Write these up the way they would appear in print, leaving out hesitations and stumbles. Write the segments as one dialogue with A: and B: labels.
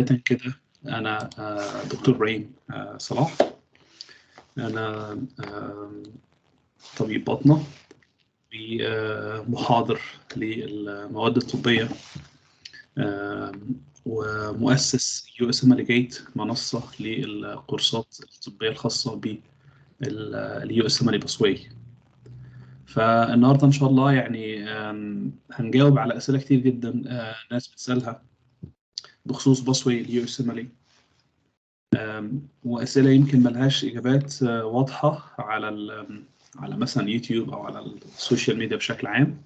A: بداية كده أنا دكتور إبراهيم صلاح. أنا طبيب باطنة ومحاضر للمواد الطبية ومؤسس USMLE Gate، منصة للكورسات الطبية الخاصة بالUSMLE Pathway. فالنهاردة إن شاء الله يعني هنجاوب على أسئلة كتير جدا ناس بتسألها بخصوص Pathway USMLE، وأسئلة يمكن ملهاش إجابات واضحة على مثلا يوتيوب أو على السوشيال ميديا بشكل عام.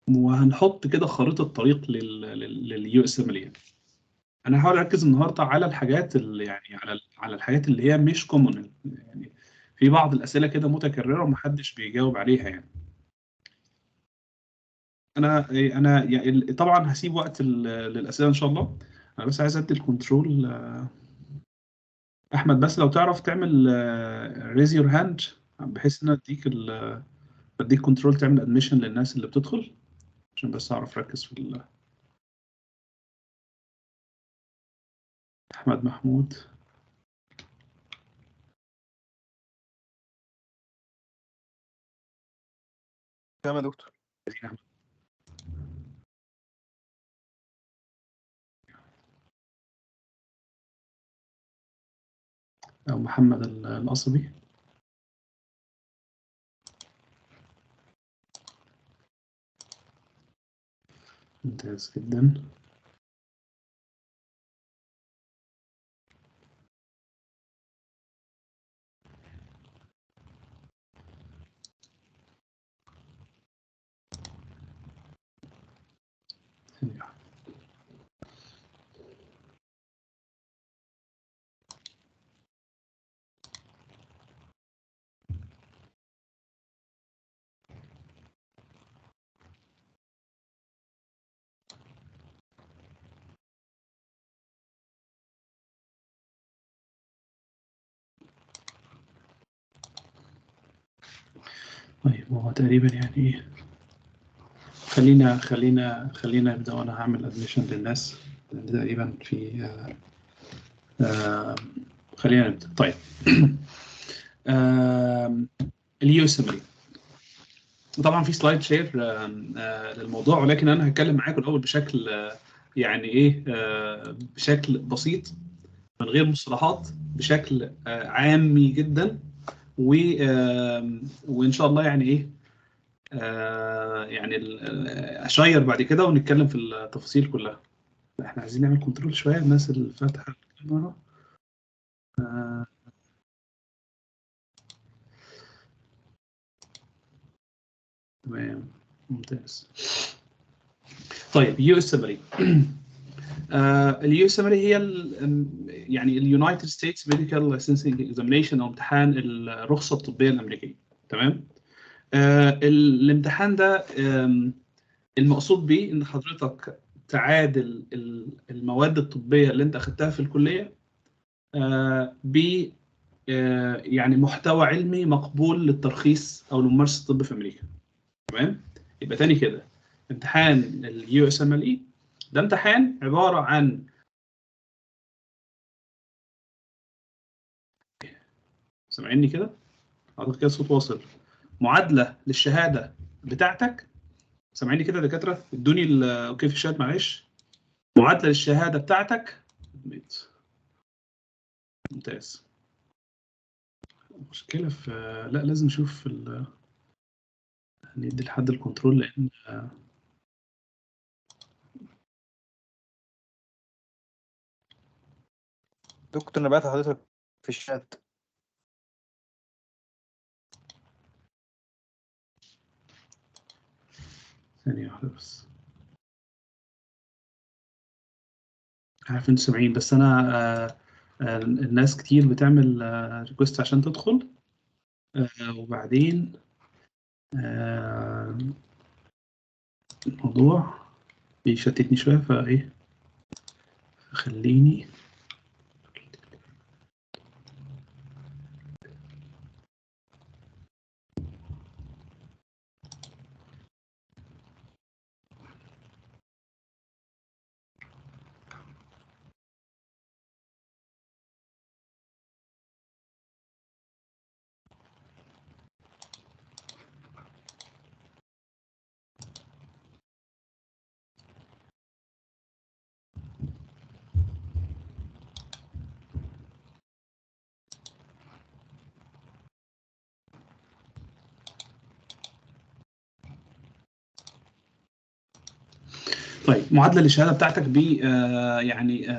A: وهنحط كده خريطة طريق للUSMLE. أنا هحاول أركز النهاردة على الحاجات اللي يعني على الحاجات اللي هي مش كومون، يعني في بعض الأسئلة كده متكررة ومحدش بيجاوب عليها يعني. أنا يعني طبعا هسيب وقت للأسئلة إن شاء الله. أنا بس عايز أدي الكنترول احمد، بس لو تعرف تعمل ريز يور هاند بحيث ان اديك كنترول تعمل ادميشن للناس اللي بتدخل، عشان بس اعرف اركز في احمد محمود.
B: تمام يا دكتور.
A: او محمد القصبي. ممتاز جدا. طيب هو تقريبا يعني ايه، خلينا نبدا، وانا هعمل ادميشن للناس تقريبا في خلينا نبدا. طيب الUSMLE طبعا في سلايد شير للموضوع، ولكن انا هتكلم معاكم الاول بشكل يعني ايه بشكل بسيط من غير مصطلحات، بشكل عامي جدا، وان شاء الله يعني ايه يعني اشير بعد كده ونتكلم في التفاصيل كلها. احنا عايزين نعمل كنترول شويه الناس اللي فاتحه الكاميرا. تمام ممتاز. طيب USMLE الUSMLE هي يعني اليونايتد ستيتس ميديكال لايسنسنج اكزامينيشن، او امتحان الرخصه الطبيه الامريكيه. تمام. الامتحان ده المقصود به ان حضرتك تعادل المواد الطبيه اللي انت اخذتها في الكليه ب يعني محتوى علمي مقبول للترخيص او لممارسه الطب في امريكا. تمام. يبقى تاني كده، امتحان الUSMLE ده امتحان عباره عن، سامعيني كده؟ حضرتك كده الصوت واصل. معادله للشهاده بتاعتك. سامعيني كده يا دكاتره؟ ادوني اوكي في الشات معلش. معادله للشهاده بتاعتك. ممتاز. مشكله في لا لازم نشوف ندي لحد الكنترول، لان
B: دكتور انا بعت لحضرتك في الشات.
A: ثانيه واحده بس. عارف انتوا سامعين، بس انا الناس كتير بتعمل ريكوست عشان تدخل، وبعدين الموضوع بيشتتني شويه، فايه خليني طيب معادله للشهاده بتاعتك ب يعني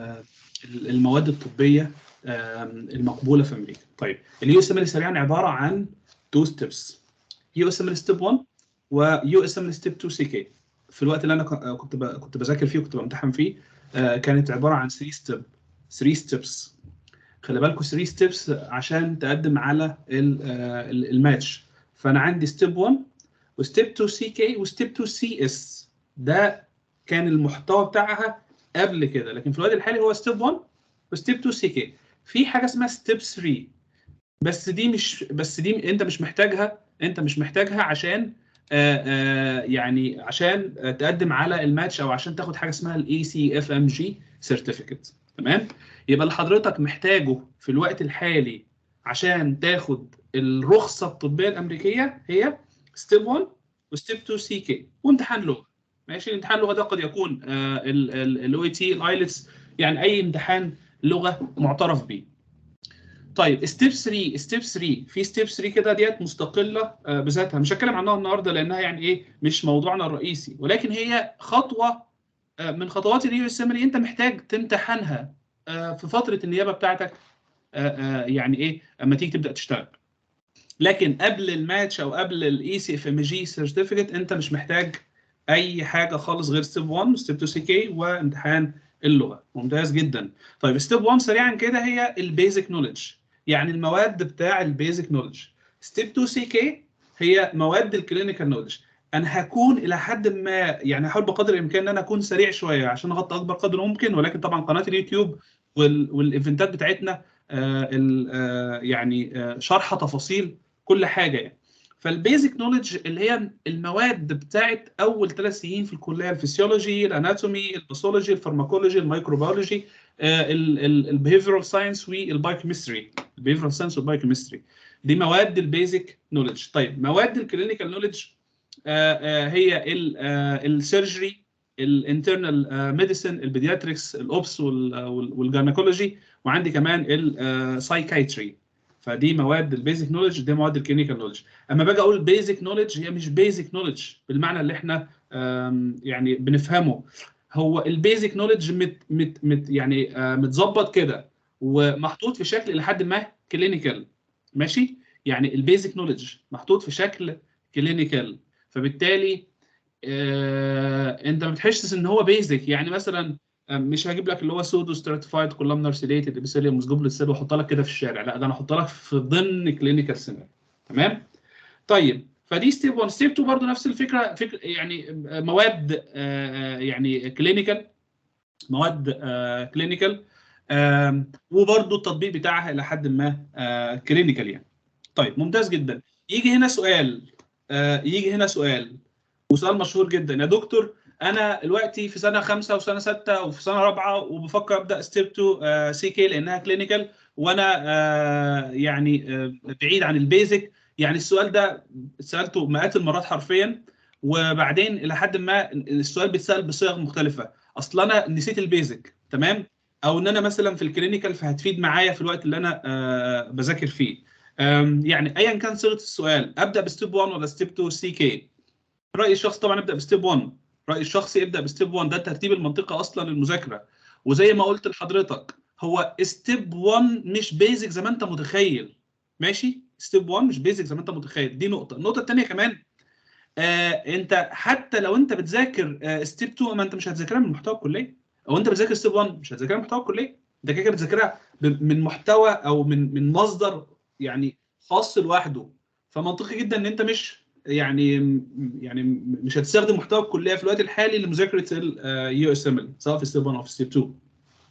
A: المواد الطبيه المقبوله في امريكا. طيب اليو اس ام ال سريعا عباره عن 2 ستيبس، يو اس ام ال ستيب 1 ويو اس ام ال ستيب 2 سي كي. في الوقت اللي انا كنت بذاكر فيه وكنت بامتحن فيه كانت عباره عن 3 ستيبس. خلي بالكم 3 ستيبس عشان تقدم على الماتش. فانا عندي ستيب 1 وستيب 2 سي كي وستيب 2 سي اس. ده كان المحتوى بتاعها قبل كده، لكن في الوقت الحالي هو ستيب 1 وستيب 2 سي كي. في حاجه اسمها ستيب 3 بس دي انت مش محتاجها عشان يعني عشان تقدم على الماتش او عشان تاخد حاجه اسمها الاي سي اف ام جي سيرتيفيكت. تمام؟ يبقى اللي حضرتك محتاجه في الوقت الحالي عشان تاخد الرخصه الطبيه الامريكيه هي ستيب 1 وستيب 2 سي كي وامتحان لغه. ماشي؟ امتحان اللغه ده قد يكون الاو اي تي، الايلتس، يعني اي امتحان لغه معترف به. طيب ستيب 3 في ستيب 3 كده ديت مستقله بذاتها، مش هتكلم عنها النهارده لانها يعني ايه مش موضوعنا الرئيسي، ولكن هي خطوه من خطوات اليو اس ام انت محتاج تمتحنها في فتره النيابه بتاعتك يعني ايه اما تيجي تبدا تشتغل. لكن قبل الماتش او قبل الاي سي اف ام جي سيرتيفيكت انت مش محتاج اي حاجه خالص غير ستيب 1 وستيب 2 سي كي وامتحان اللغه. ممتاز جدا. طيب ستيب 1 سريعا كده هي البيزك نوليدج، يعني المواد بتاع البيزك نوليدج. ستيب 2 سي كي هي مواد الكلينيكال نوليدج. انا هكون الى حد ما يعني هحاول بقدر الامكان ان انا اكون سريع شويه عشان اغطي اكبر قدر ممكن، ولكن طبعا قناه اليوتيوب والايفنتات بتاعتنا يعني شرح تفاصيل كل حاجه يعني. فالبيزك نوليدج اللي هي المواد بتاعت اول 3 سنين في الكليه، الفسيولوجي، الاناتومي، الباثولوجي، الفارماكولوجي، الميكروبيولوجي، البيهيفيرال ساينس والبايوكيمستري. البيهيفيرال ساينس والبايوكيمستري دي مواد البيزك نوليدج. طيب مواد الكلينيكال نوليدج هي السيرجري، الانترنال ميديسن، البيدياتريكس، الاوبس والجانيكولوجي، وعندي كمان السايكايتري. فدي مواد البيزك نوليدج، دي مواد الكلينيكال نوليدج. اما باجي اقول بيزك نوليدج هي مش بيزك نوليدج بالمعنى اللي احنا يعني بنفهمه. هو البيزك نوليدج يعني متظبط كده ومحطوط في شكل لحد ما كلينيكال. ماشي؟ يعني البيزك نوليدج محطوط في شكل كلينيكال، فبالتالي انت ما بتحسش ان هو بيزك. يعني مثلا مش هجيب لك اللي هو سودو ستراتيفايد كولامنر سيليتد ابيثيليوم مسجوبل سيل واحط لك كده في الشارع، لا ده انا احط لك في ضمن كلينيكال سيناريو. تمام؟ طيب فدي ستيب 1. ستيب 2 برضه نفس الفكره، يعني مواد يعني كلينيكال، مواد كلينيكال وبرضه التطبيق بتاعها الى حد ما كلينيكال يعني. طيب ممتاز جدا. يجي هنا سؤال وسؤال مشهور جدا: يا دكتور انا دلوقتي في سنه 5 وسنه 6 وفي سنه 4 وبفكر ابدا ستيب 2 سي كي لانها كلينيكال وانا يعني بعيد عن البيزك. يعني السؤال ده سالته مئات المرات حرفيا، وبعدين الى حد ما السؤال بيتسال بصيغ مختلفه. اصل انا نسيت البيزك، تمام، او ان انا مثلا في الكلينيكال فهتفيد معايا في الوقت اللي انا بذاكر فيه. يعني ايا كان صيغه السؤال، ابدا بستيب 1 ولا ستيب 2 سي كي؟ رايي الشخصي طبعا ابدا بستيب 1. رايي الشخصي ابدا بستيب 1، ده الترتيب المنطقي اصلا للمذاكره. وزي ما قلت لحضرتك هو ستيب 1 مش بيزك زي ما انت متخيل. ماشي؟ ستيب 1 مش بيزك زي ما انت متخيل، دي نقطه. النقطه الثانيه كمان انت حتى لو انت بتذاكر ستيب 2 ما انت مش هتذاكرها من محتوى الكليه، او انت بتذاكر ستيب 1 مش هتذاكرها من محتوى الكليه، انت كده بتذاكرها من محتوى او من مصدر يعني خاص لوحده. فمنطقي جدا ان انت مش يعني مش هتستخدم محتوى الكليه في الوقت الحالي لمذاكره اليو اس ام ال سواء في ستيب 1 او في ستيب 2.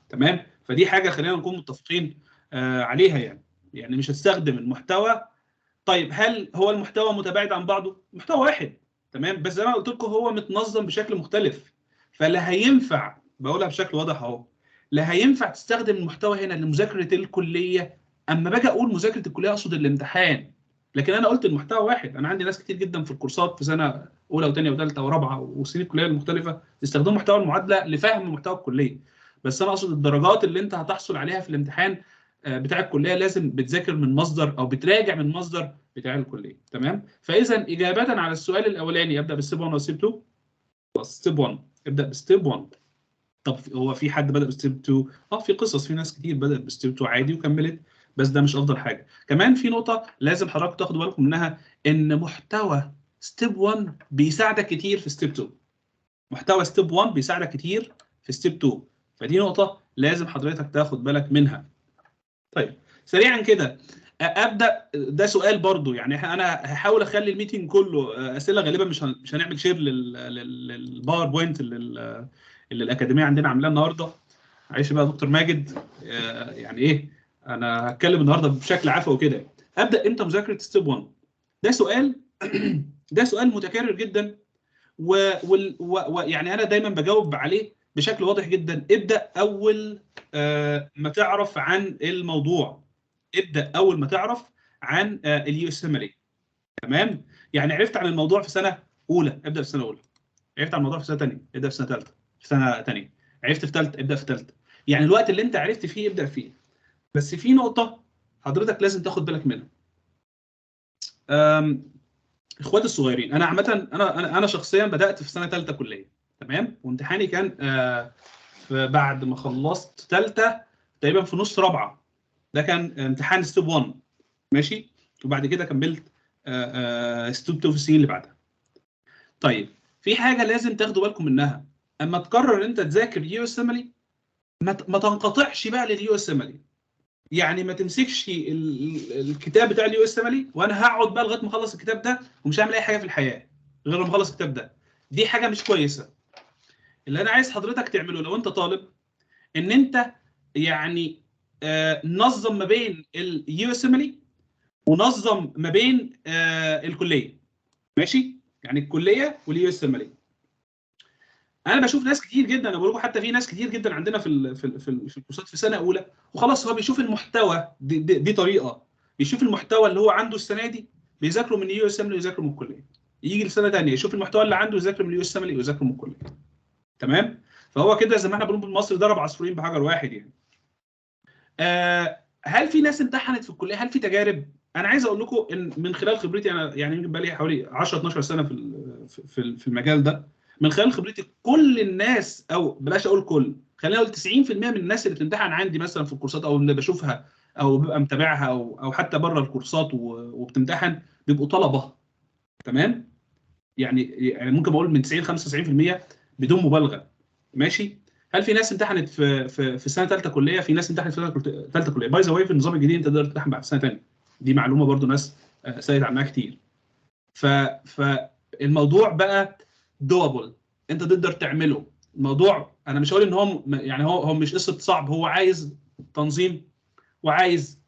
A: تمام؟ فدي حاجه خلينا نكون متفقين عليها يعني مش هتستخدم المحتوى. طيب هل هو المحتوى متباعد عن بعضه؟ محتوى واحد، تمام، بس زي ما قلت لكم هو متنظم بشكل مختلف. فلا هينفع، بقولها بشكل واضح اهو، لا هينفع تستخدم المحتوى هنا لمذاكره الكليه. اما باجي اقول مذاكره الكليه اقصد الامتحان، لكن انا قلت المحتوى واحد. انا عندي ناس كتير جدا في الكورسات في سنه اولى وثانيه وثالثه ورابعه وسنين الكليه المختلفه يستخدموا محتوى المعادله لفهم محتوى الكليه. بس انا اقصد الدرجات اللي انت هتحصل عليها في الامتحان بتاع الكليه لازم بتذاكر من مصدر او بتراجع من مصدر بتاع الكليه. تمام؟ فاذا اجابه على السؤال الاولاني ابدا بالستيب 1 ولا ستيب 2؟ ستيب 1 ابدا بستيب 1. طب هو في حد بدا بستيب 2؟ في قصص، في ناس كتير بدات بستيب 2 عادي وكملت، بس ده مش افضل حاجه. كمان في نقطه لازم حضرتك تاخدوا بالكم منها، ان محتوى ستيب 1 بيساعدك كتير في ستيب 2. محتوى ستيب 1 بيساعدك كتير في ستيب 2، فدي نقطه لازم حضرتك تاخد بالك منها. طيب سريعا كده ابدا. ده سؤال برضو، يعني انا هحاول اخلي الميتنج كله اسئله. غالبا مش هنعمل شير للباوربوينت اللي الاكاديميه عندنا عاملاه النهارده. معلش بقى يا دكتور ماجد، يعني ايه، انا هتكلم النهارده بشكل عفوي كده. ابدا امتى مذاكره ستيب 1؟ ده سؤال ده سؤال متكرر جدا، ويعني انا دايما بجاوب عليه بشكل واضح جدا. ابدا اول ما تعرف عن الموضوع. ابدا اول ما تعرف عن اليو اس ام ال. تمام؟ يعني عرفت عن الموضوع في سنه اولى، ابدا في سنه اولى. عرفت عن الموضوع في سنه ثانيه، ابدا في سنه ثالثه. في سنه ثانيه عرفت في ثالثه، ابدا في ثالثه. يعني الوقت اللي انت عرفت فيه ابدا فيه. بس في نقطه حضرتك لازم تاخد بالك منها. اخواتي الصغيرين، انا عامه انا شخصيا بدات في سنه ثالثه كليه. تمام؟ وامتحاني كان بعد ما خلصت ثالثه تقريبا في نص رابعه. ده كان امتحان ستيب 1. ماشي؟ وبعد كده كملت ستيب 2 في السنين اللي بعدها. طيب في حاجه لازم تاخدوا بالكم منها. اما تقرر انت تذاكر يو اس ام ال، ما تنقطعش بقى لليو اس ام ال. يعني ما تمسكش الكتاب بتاع اليو اس ام ال وانا هقعد بقى لغايه ما اخلص الكتاب ده ومش هعمل اي حاجه في الحياه غير لما اخلص الكتاب ده. دي حاجه مش كويسه. اللي انا عايز حضرتك تعمله لو انت طالب، ان انت يعني نظم ما بين اليو اس ام ال ونظم ما بين الكليه. ماشي؟ يعني الكليه واليو اس ام ال. انا بشوف ناس كتير جدا، انا بقول لكم حتى في ناس كتير جدا عندنا في الكورسات في سنه اولى وخلاص هو بيشوف المحتوى. دي طريقه بيشوف المحتوى اللي هو عنده السنه دي، بيذاكره من يو اس ام ويذاكره من الكليه. يجي لسنه ثانيه يشوف المحتوى اللي عنده يذاكره من يو اس ام ويذاكره من الكليه. تمام؟ فهو كده زي ما احنا بنقول بالمصري ضرب عصفورين بحجر واحد يعني. هل في ناس امتحنت في الكليه؟ هل في تجارب؟ انا عايز اقول لكم ان من خلال خبرتي انا، يعني يمكن بقى لي حوالي 10 12 سنه في المجال ده. من خلال خبرتي كل الناس، او بلاش اقول كل، خلينا نقول 90% من الناس اللي بتمتحن عندي مثلا في الكورسات او اللي بشوفها او ببقى متابعها او حتى بره الكورسات وبتمتحن، بيبقوا طلبه. تمام؟ يعني ممكن اقول من 90 95% بدون مبالغه. ماشي؟ هل في ناس امتحنت في سنه ثالثه كليه؟ في ناس امتحنت في سنه ثالثه كليه. باي ذا واي في النظام الجديد انت تقدر تمتحن بعد سنه ثانيه. دي معلومه برضو ناس سالت عنها كتير. فالموضوع بقى دوبل، انت تقدر تعمله. الموضوع انا مش هقول ان هو يعني هو مش قصه صعب، هو عايز تنظيم وعايز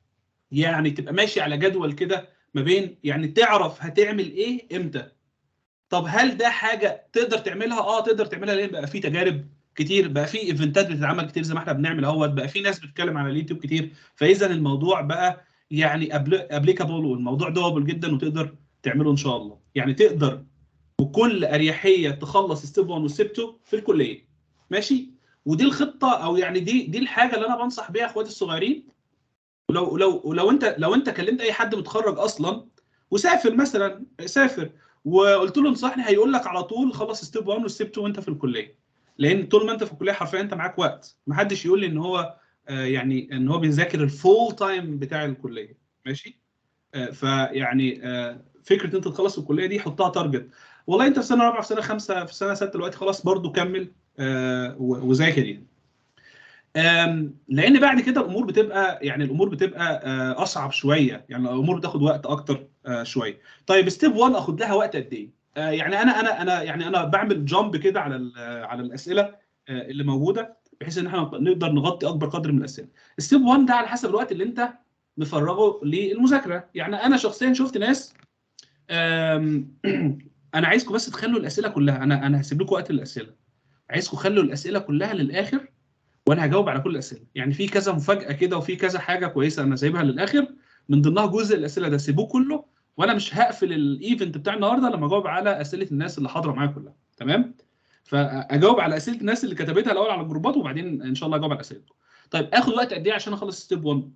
A: يعني تبقى ماشي على جدول كده ما بين، يعني تعرف هتعمل ايه امتى. طب هل ده حاجه تقدر تعملها؟ تقدر تعملها. ليه؟ بقى في تجارب كتير، بقى في ايفنتات بتتعمل كتير زي ما احنا بنعمل اهوت، بقى في ناس بتتكلم على اليوتيوب كتير. فاذا الموضوع بقى يعني ابليكابل، والموضوع دوبل جدا وتقدر تعمله ان شاء الله. يعني تقدر بكل اريحيه تخلص ستيب 1 وستيب 2 في الكليه. ماشي؟ ودي الخطه، او يعني دي الحاجه اللي انا بنصح بيها اخواتي الصغيرين. لو انت كلمت اي حد متخرج اصلا وسافر مثلا، سافر وقلت له انصحني، هيقول لك على طول خلص ستيب 1 وستيب 2 وانت في الكليه. لان طول ما انت في الكليه حرفيا انت معاك وقت. ما حدش يقول لي ان هو يعني ان هو بيذاكر الفول تايم بتاع الكليه. ماشي؟ فيعني فكره انت تخلص الكليه دي حطها تارجت. والله انت في سنه رابعه، في سنه خمسه، في سنه سته دلوقتي، خلاص برضو كمل وذاكر يعني. لان بعد كده الامور بتبقى اصعب شويه. يعني الامور بتاخد وقت اكتر شويه. طيب ستيب 1 اخد لها وقت قد ايه؟ يعني انا بعمل جامب كده على الاسئله اللي موجوده، بحيث ان احنا نقدر نغطي اكبر قدر من الاسئله. ستيب 1 ده على حسب الوقت اللي انت مفرغه للمذاكره. يعني انا شخصيا شفت ناس انا عايزكم بس تخلوا الاسئله كلها، انا هسيب لكم وقت للاسئله. عايزكم خلوا الاسئله كلها للاخر وانا هجاوب على كل الاسئله. يعني في كذا مفاجاه كده وفي كذا حاجه كويسه انا سايبها للاخر، من ضمنها جزء الاسئله ده. سيبوه كله، وانا مش هقفل الايفنت بتاع النهارده لما اجاوب على اسئله الناس اللي حاضره معايا كلها. تمام؟ فاجاوب على اسئله الناس اللي كتبتها الاول على الجروبات، وبعدين ان شاء الله اجاوب على اسئلتكم. طيب اخد وقت قد ايه عشان اخلص ستيب 1؟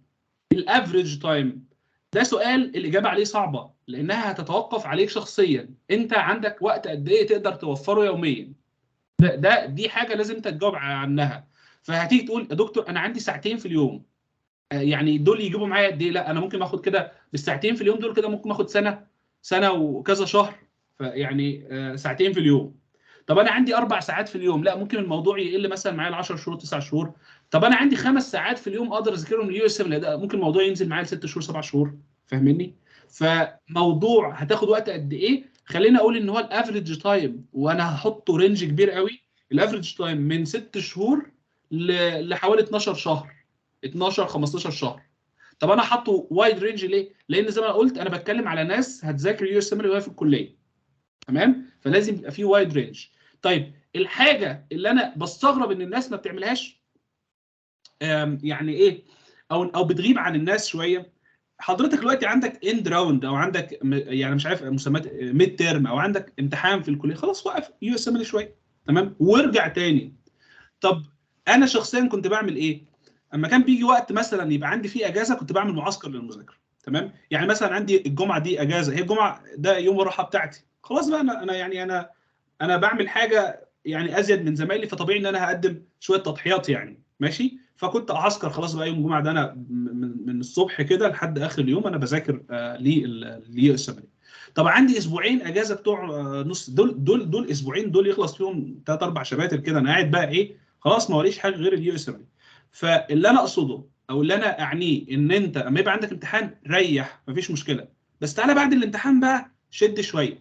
A: الافريج تايم ده سؤال الاجابه عليه صعبه، لانها هتتوقف عليك شخصيا. انت عندك وقت قد ايه تقدر توفره يوميا؟ دي حاجه لازم انت تجاوب عنها. فهتيجي تقول يا دكتور انا عندي ساعتين في اليوم، يعني دول يجيبوا معايا قد ايه؟ لا انا ممكن اخد كده بالساعتين في اليوم دول كده ممكن اخد سنه وكذا شهر، فيعني ساعتين في اليوم. طب انا عندي 4 ساعات في اليوم، لا ممكن الموضوع يقل مثلا معايا ل 10 شهور 9 شهور. طب انا عندي 5 ساعات في اليوم اقدر اذاكرهم اليو اس ام، لا ممكن الموضوع ينزل معايا ل 6 شهور 7 شهور. فاهمني؟ فموضوع هتاخد وقت قد ايه؟ خلينا اقول ان هو الافريج تايم، وانا هحطه رينج كبير قوي. الافريج تايم من 6 شهور لحوالي 12 شهر، 12 15 شهر. طب انا حاطه وايد رينج ليه؟ لان زي ما انا قلت انا بتكلم على ناس هتذاكر يو اس ام وهي في الكليه، تمام؟ فلازم يبقى في وايد رينج. طيب الحاجه اللي انا بستغرب ان الناس ما بتعملهاش، يعني ايه، او بتغيب عن الناس شويه. حضرتك دلوقتي عندك اند راوند، او عندك يعني مش عارف مسمات ميد تيرم، او عندك امتحان في الكليه، خلاص وقف يو اس ام شويه، تمام، وارجع تاني. طب انا شخصيا كنت بعمل ايه؟ اما كان بيجي وقت مثلا يبقى عندي فيه اجازه كنت بعمل معسكر للمذاكره، تمام؟ يعني مثلا عندي الجمعه دي اجازه، هي الجمعه ده يوم الراحه بتاعتي، خلاص بقى انا بعمل حاجه يعني ازيد من زمايلي، فطبيعي ان انا هقدم شويه تضحيات يعني، ماشي؟ فكنت اعسكر خلاص بقى يوم الجمعه ده انا من الصبح كده لحد اخر اليوم انا بذاكر ليه السبت. طب عندي اسبوعين اجازه بتوع نص، دول اسبوعين دول يخلص فيهم 3 4 شباتر كده، انا قاعد بقى ايه، خلاص ما وريش حاجه غير اليو اس ام. فاللي انا اقصده او اللي انا اعنيه ان انت اما يبقى عندك امتحان ريح مفيش مشكله، بس تعالى بعد الامتحان بقى شد شويه.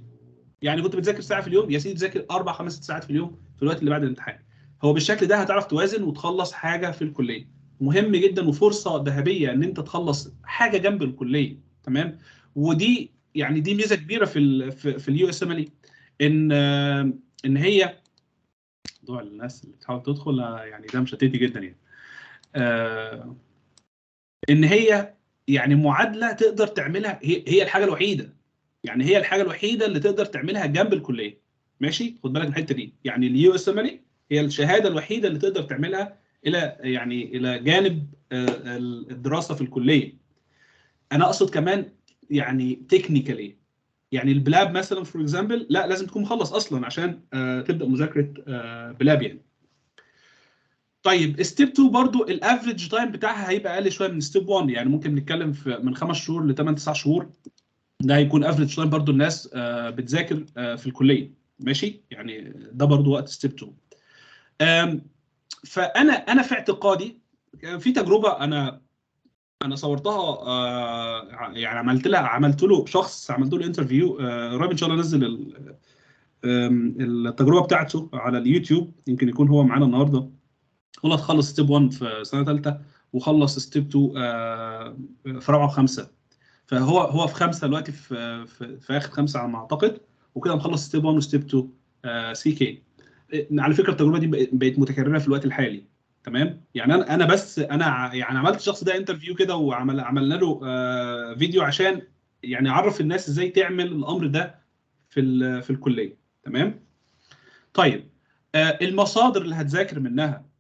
A: يعني كنت بتذاكر ساعه في اليوم، يا سيدي تذاكر 4 5 ساعات في اليوم في الوقت اللي بعد الامتحان. هو بالشكل ده هتعرف توازن وتخلص حاجه في الكليه. مهم جدا وفرصه ذهبيه ان انت تخلص حاجه جنب الكليه، تمام؟ ودي يعني دي ميزه كبيره في اليو اس ام ان هي موضوع الناس اللي بتحاول تدخل يعني ده مشتتي جدا يعني. ان هي يعني معادله تقدر تعملها، هي الحاجه الوحيده، يعني هي الحاجه الوحيده اللي تقدر تعملها جنب الكليه، ماشي؟ خد بالك من الحته دي، يعني اليو اس ام هي الشهاده الوحيده اللي تقدر تعملها الى جانب الدراسه في الكليه. انا اقصد كمان يعني تكنيكالي، يعني البلاب مثلا فور اكزامبل لا لازم تكون مخلص اصلا عشان تبدا مذاكره بلاب يعني. طيب ستيب 2 برضو الافريج تايم بتاعها هيبقى اقل شويه من ستيب 1، يعني ممكن نتكلم في من 5 شهور ل 8 9 شهور. ده هيكون افريج تايم برضو الناس بتذاكر في الكليه، ماشي؟ يعني ده برضو وقت ستيب 2. فانا في اعتقادي في تجربه انا صورتها، يعني عملت له شخص، عملت له انترفيو قريب ان شاء الله انزل التجربه بتاعته على اليوتيوب، يمكن يكون هو معانا النهارده. هو خلص ستيب 1 في سنه ثالثه، وخلص ستيب 2 في رابعه وخمسه. فهو في خمسه دلوقتي، في اخر خمسه على ما اعتقد، وكده مخلص ستيب 1 وستيب 2 سي كي. على فكره التجربه دي بقت متكرره في الوقت الحالي، تمام؟ يعني انا يعني عملت الشخص ده انترفيو كده، عملنا له فيديو عشان يعني اعرف الناس ازاي تعمل الامر ده في الكليه، تمام؟ طيب المصادر اللي هتذاكر منها،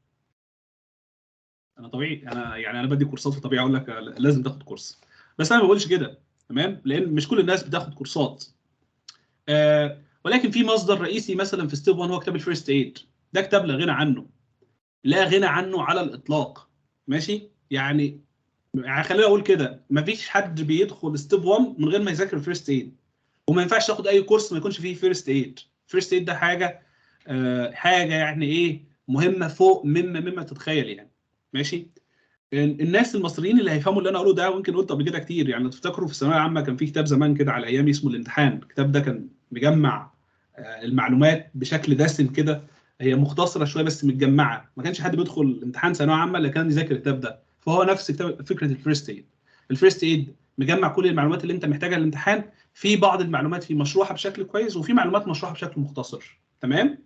A: انا طبيعي انا بدي كورسات، فطبيعي اقول لك لازم تاخد كورس، بس انا ما بقولش كده، تمام؟ لان مش كل الناس بتاخد كورسات. ولكن في مصدر رئيسي مثلا في ستيب 1 هو كتاب الفيرست ايد. ده كتاب لا غنى عنه، لا غنى عنه على الاطلاق، ماشي؟ يعني خليني اقول كده، ما فيش حد بيدخل ستيب 1 من غير ما يذاكر الفيرست ايد، وما ينفعش تاخد اي كورس ما يكونش فيه فيرست ايد. فيرست ايد ده حاجه يعني ايه، مهمه فوق مما تتخيل يعني، ماشي؟ الناس المصريين اللي هيفهموا اللي انا اقوله ده، ويمكن قلت قبل كده كتير، يعني تفتكروا في الثانويه العامه كان في كتاب زمان كده على ايامي اسمه الامتحان. الكتاب ده كان مجمع المعلومات بشكل دسم كده، هي مختصره شويه بس متجمعه، ما كانش حد بيدخل امتحان ثانويه عامه الا كان يذاكر الكتاب ده. فهو نفس كتاب فكره الفيرست ايد. الفيرست ايد مجمع كل المعلومات اللي انت محتاجها للامتحان، في بعض المعلومات فيه مشروحه بشكل كويس، وفي معلومات مشروحه بشكل مختصر، تمام؟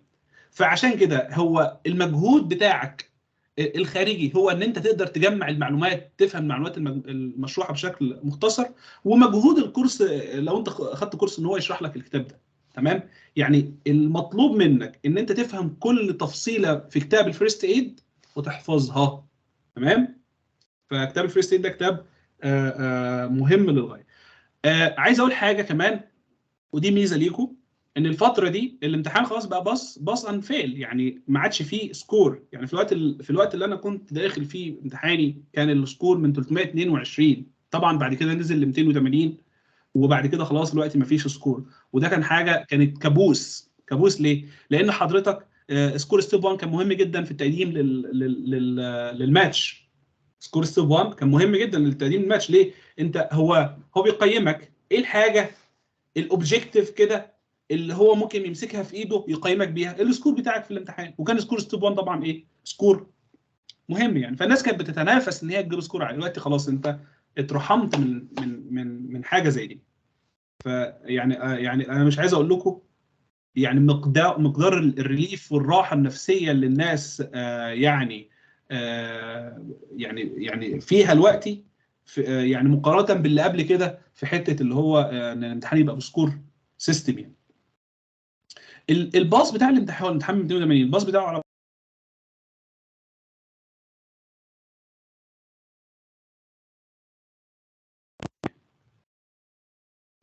A: فعشان كده هو المجهود بتاعك الخارجي هو ان انت تقدر تجمع المعلومات، تفهم المعلومات المشروحه بشكل مختصر، ومجهود الكورس لو انت اخذت كورس ان هو يشرح لك الكتاب ده، تمام؟ يعني المطلوب منك ان انت تفهم كل تفصيله في كتاب الفيرست ايد وتحفظها، تمام؟ فكتاب الفيرست ايد ده كتاب مهم للغايه. عايز اقول حاجه كمان، ودي ميزه ليكم، ان الفتره دي الامتحان خلاص بقى باص ان فيل، يعني ما عادش فيه سكور. يعني في الوقت اللي انا كنت داخل فيه امتحاني كان السكور من 322، طبعا بعد كده نزل ل 280، وبعد كده خلاص دلوقتي ما فيش سكور. وده كان حاجه كانت كابوس ليه؟ لان حضرتك سكور ستيب 1 كان مهم جدا في التقديم للماتش. سكور ستيب 1 كان مهم جدا للتقديم للماتش. ليه؟ انت هو بيقيمك ايه الحاجه الاوبجيكتيف كده اللي هو ممكن يمسكها في ايده يقيمك بيها السكور بتاعك في الامتحان. وكان سكور ستيب 1 طبعا ايه؟ سكور مهم يعني. فالناس كانت بتتنافس ان هي تجيب سكور عالي. دلوقتي خلاص انت اترحمت من حاجه زي دي. يعني انا مش عايز اقول لكم يعني مقدار الريليف والراحه النفسيه اللي الناس يعني فيها دلوقتي، يعني مقارنه باللي قبل كده في حته اللي هو ان الامتحان يبقى بسكور سيستم يعني. الباص بتاع الامتحان 280 الباص بتاعه على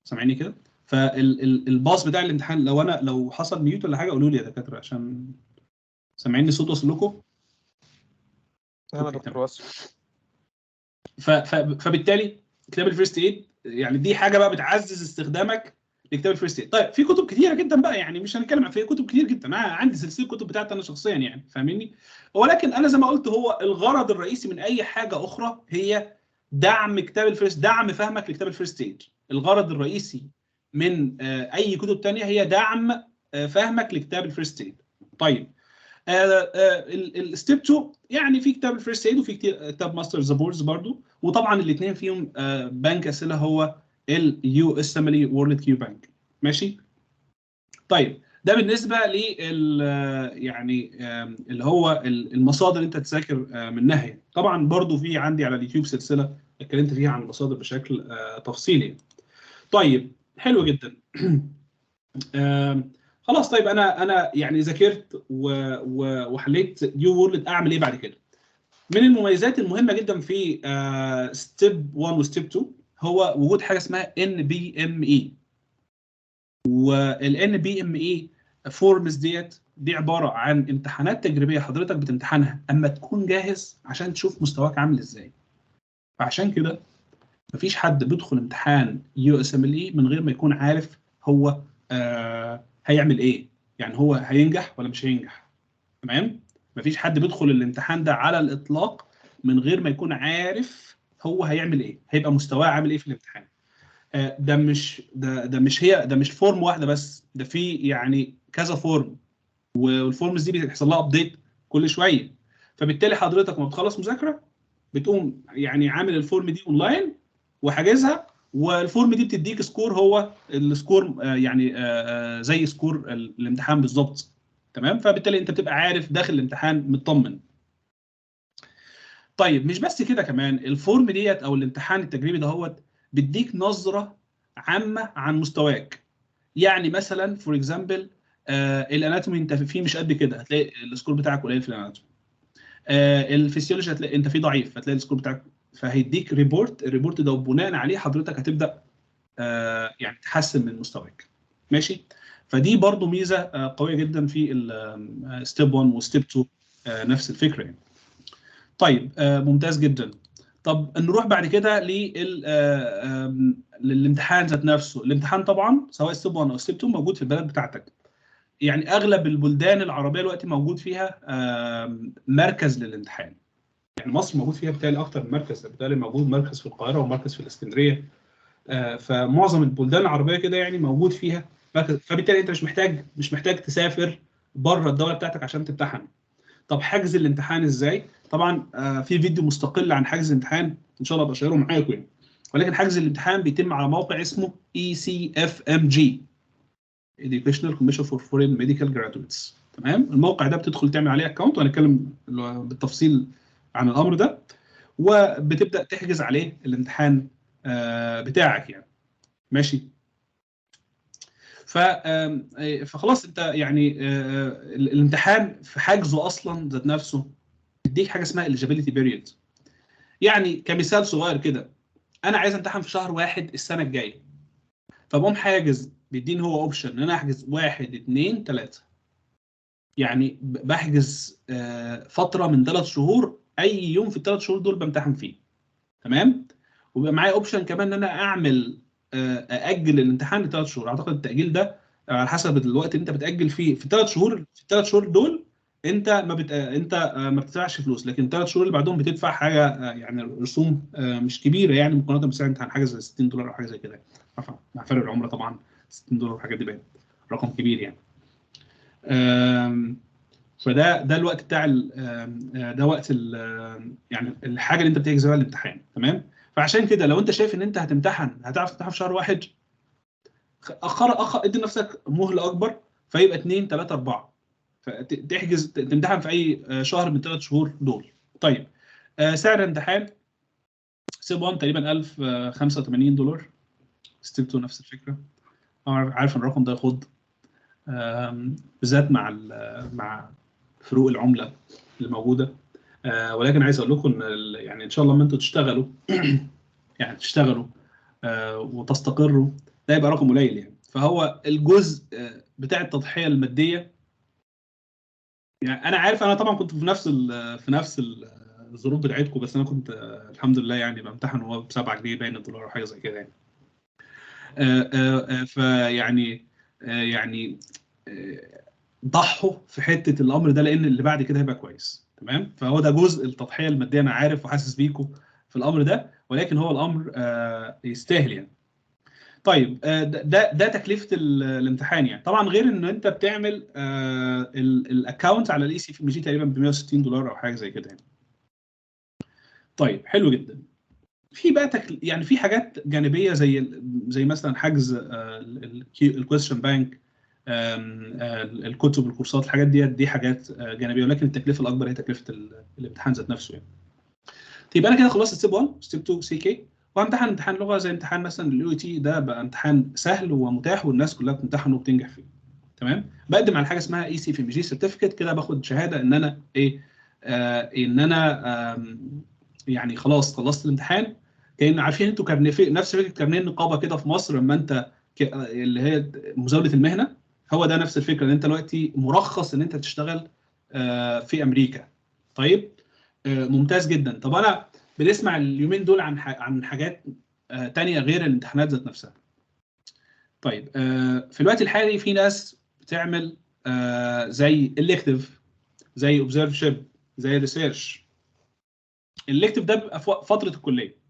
A: سامعيني كده؟ فالباص بتاع الامتحان لو حصل ميوت ولا حاجه قولوا لي يا دكاتره عشان سامعيني الصوت واصل لكم.
B: تمام يا دكتور واسف.
A: فبالتالي كتاب الفيرست ايد يعني دي حاجه بقى بتعزز استخدامك لكتاب الفيرست ايد. طيب في كتب كتيره جدا بقى، يعني مش هنتكلم عن في كتب كتير جدا، انا عندي سلسله كتب بتاعتي انا شخصيا يعني فاهميني. ولكن انا زي ما قلت هو الغرض الرئيسي من اي حاجه اخرى هي دعم كتاب الفيرست، دعم فهمك لكتاب الفيرست ايد. الغرض الرئيسي من اي كتب ثانيه هي دعم فهمك لكتاب الفيرست ايد. طيب الستيب 2 يعني في كتاب الفيرست ايد وفي كتاب ماستر ذا بوردز برضو، وطبعا الاثنين فيهم بنك اسئله هو اليو اس ام ال وورلد كيو بانك. ماشي. طيب ده بالنسبه لل يعني اللي هو المصادر اللي انت تذاكر منها يعني. طبعا برضو في عندي على اليوتيوب سلسله اتكلمت فيها عن المصادر بشكل تفصيلي. طيب حلو جدا. خلاص طيب انا يعني ذاكرت وحليت يو وورلد، اعمل ايه بعد كده؟ من المميزات المهمه جدا في ستيب 1 وستيب 2 هو وجود حاجه اسمها NBME. والان بي ام اي فورمز دي عباره عن امتحانات تجريبيه حضرتك بتمتحنها اما تكون جاهز عشان تشوف مستواك عامل ازاي. فعشان كده مفيش حد بيدخل امتحان يو اس ام ال اي من غير ما يكون عارف هو هيعمل ايه، يعني هو هينجح ولا مش هينجح. تمام. مفيش حد بيدخل الامتحان ده على الاطلاق من غير ما يكون عارف هو هيعمل ايه، هيبقى مستواه عامل ايه في الامتحان. ده مش فورم واحده بس، ده في يعني كذا فورم، والفورمز دي بيحصل لها ابديت كل شويه. فبالتالي حضرتك لما بتخلص مذاكره بتقوم يعني عامل الفورم دي اونلاين وحاجزها، والفورم دي بتديك سكور، هو السكور يعني زي سكور الامتحان بالظبط. تمام. فبالتالي انت بتبقى عارف داخل الامتحان مطمن. طيب مش بس كده، كمان الفورم ديت او الامتحان التجريبي دهوت بيديك نظره عامه عن مستواك. يعني مثلا فور اكزامبل الاناتومي انت فيه مش قد كده هتلاقي السكور بتاعك قليل في الاناتومي. الفسيولوجي هتلاقي انت فيه ضعيف هتلاقي السكور بتاعك، فهيديك ريبورت. الريبورت ده بناء عليه حضرتك هتبدا يعني تحسن من مستواك. ماشي. فدي برضو ميزه قويه جدا في ستيب 1 وستيب 2 نفس الفكره يعني. طيب ممتاز جدا. طب نروح بعد كده للامتحان ذات نفسه. الامتحان طبعا سواء ستيب 1 او ستيب 2 موجود في البلد بتاعتك. يعني اغلب البلدان العربيه دلوقتي موجود فيها مركز للامتحان. يعني مصر موجود فيها بالتالي اكتر من مركز، بالتالي موجود مركز في القاهره ومركز في الاسكندريه. فمعظم البلدان العربيه كده يعني موجود فيها مركز. فبالتالي انت مش محتاج تسافر بره الدوله بتاعتك عشان تمتحن. طب حجز الامتحان ازاي؟ طبعا في فيديو مستقل عن حجز الامتحان ان شاء الله ابقى اشيره معاكم يعني. ولكن حجز الامتحان بيتم على موقع اسمه ECFMG Educational Commission for Foreign Medical Graduates. تمام. الموقع ده بتدخل تعمل عليه اكونت وهنتكلم بالتفصيل عن الامر ده، وبتبدا تحجز عليه الامتحان بتاعك يعني. ماشي. فخلاص انت يعني الامتحان في حجزه اصلا ذات نفسه بيديك حاجه اسمها eligibility period. يعني كمثال صغير كده، انا عايز امتحن في شهر 1 السنه الجايه، فبقوم حاجز بيديني هو اوبشن ان انا احجز 1 2 3. يعني بحجز فتره من 3 شهور، اي يوم في ال3 شهور دول بمتحن فيه. تمام. وبيبقى معايا اوبشن كمان ان انا اعمل ااجل الامتحان ل3 شهور. اعتقد التاجيل ده على حسب الوقت اللي انت بتاجل فيه. في ال3 شهور، في ال3 شهور دول انت ما بتدفعش فلوس، لكن ال3 شهور اللي بعدهم بتدفع حاجه يعني رسوم مش كبيره يعني مقارنه بسعر الامتحان، حاجه زي $60 او حاجه زي كده. مع فرق العمله طبعا $60 والحاجات دي بقت رقم كبير يعني. فده الوقت بتاع ده وقت يعني الحاجه اللي انت بتحجز بيها الامتحان. تمام. فعشان كده لو انت شايف ان انت هتعرف تمتحن في شهر واحد، ادي نفسك مهله اكبر، فيبقى 2 3 4 فتحجز تمتحن في اي شهر من ال3 شهور دول. طيب سعر الامتحان سيب 1 تقريبا $1085. ستيبتو نفس الفكره. عارف ان الرقم ده يخض، بالذات مع فروق العمله اللي موجوده. ولكن عايز اقول لكم ان يعني ان شاء الله لما انتوا تشتغلوا يعني تشتغلوا وتستقروا، ده يبقى رقم قليل يعني. فهو الجزء بتاع التضحيه الماديه، يعني انا عارف انا طبعا كنت في نفس الظروف بتاعتكم، بس انا كنت الحمد لله يعني بمتحن وهو ب 7 جنيه باين الدولار او حاجه زي كده يعني. فيعني يعني ضحوا في حته الامر ده، لان اللي بعد كده هيبقى كويس. تمام. فهو ده جزء التضحيه الماديه، انا عارف وحاسس بيكم في الامر ده، ولكن هو الامر يستاهل يعني. طيب ده تكلفه الامتحان يعني. طبعا غير ان انت بتعمل الاكونت على الاي سي في ام جي تقريبا ب $160 او حاجه زي كده يعني. طيب حلو جدا. في بقى يعني في حاجات جانبيه زي مثلا حجز الكويستشن بانك، الكتب، الكورسات، الحاجات دي حاجات جانبيه، ولكن التكلفه الاكبر هي تكلفه الامتحان ذات نفسه يعني. يبقى انا كده خلصت ستيب 1 ستيب 2 سي كي، وامتحن امتحان لغه زي امتحان مثلا اليو اي تي. ده بقى امتحان سهل ومتاح والناس كلها بتمتحنه وبتنجح فيه. تمام. بقدم على حاجه اسمها اي سي في ام جي سيرتيفيكت، كده باخد شهاده ان انا ان انا يعني خلاص خلصت الامتحان. كان عارفين انتوا كارنيه نفس فكره كارنيه النقابه كده في مصر، لما انت اللي هي مزاوله المهنه، هو ده نفس الفكره ان انت دلوقتي مرخص ان انت تشتغل في امريكا. طيب ممتاز جدا. طب انا بنسمع اليومين دول عن حاجات تانية غير الامتحانات ذات نفسها. طيب في الوقت الحالي في ناس بتعمل زي elective، زي observership، زي research. elective ده بيبقى في فترة الكلية.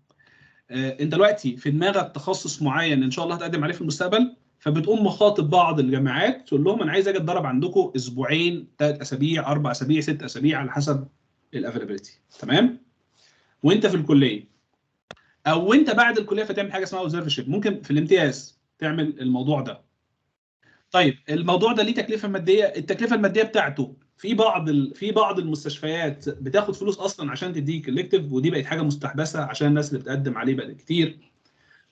A: انت دلوقتي في دماغك تخصص معين ان شاء الله هتقدم عليه في المستقبل، فبتقوم مخاطب بعض الجامعات تقول لهم انا عايز اجي اتدرب عندكم اسبوعين، 3 اسابيع، 4 اسابيع، 6 اسابيع، على حسب الافيلابيلتي. تمام. وانت في الكليه او انت بعد الكليه فتعمل حاجه اسمها observership، ممكن في الامتياز تعمل الموضوع ده. طيب الموضوع ده ليه تكلفه ماديه. التكلفه الماديه بتاعته في بعض المستشفيات بتاخد فلوس اصلا عشان تديك الكتيف، ودي بقت حاجه مستحدثه عشان الناس اللي بتقدم عليه بقت كتير.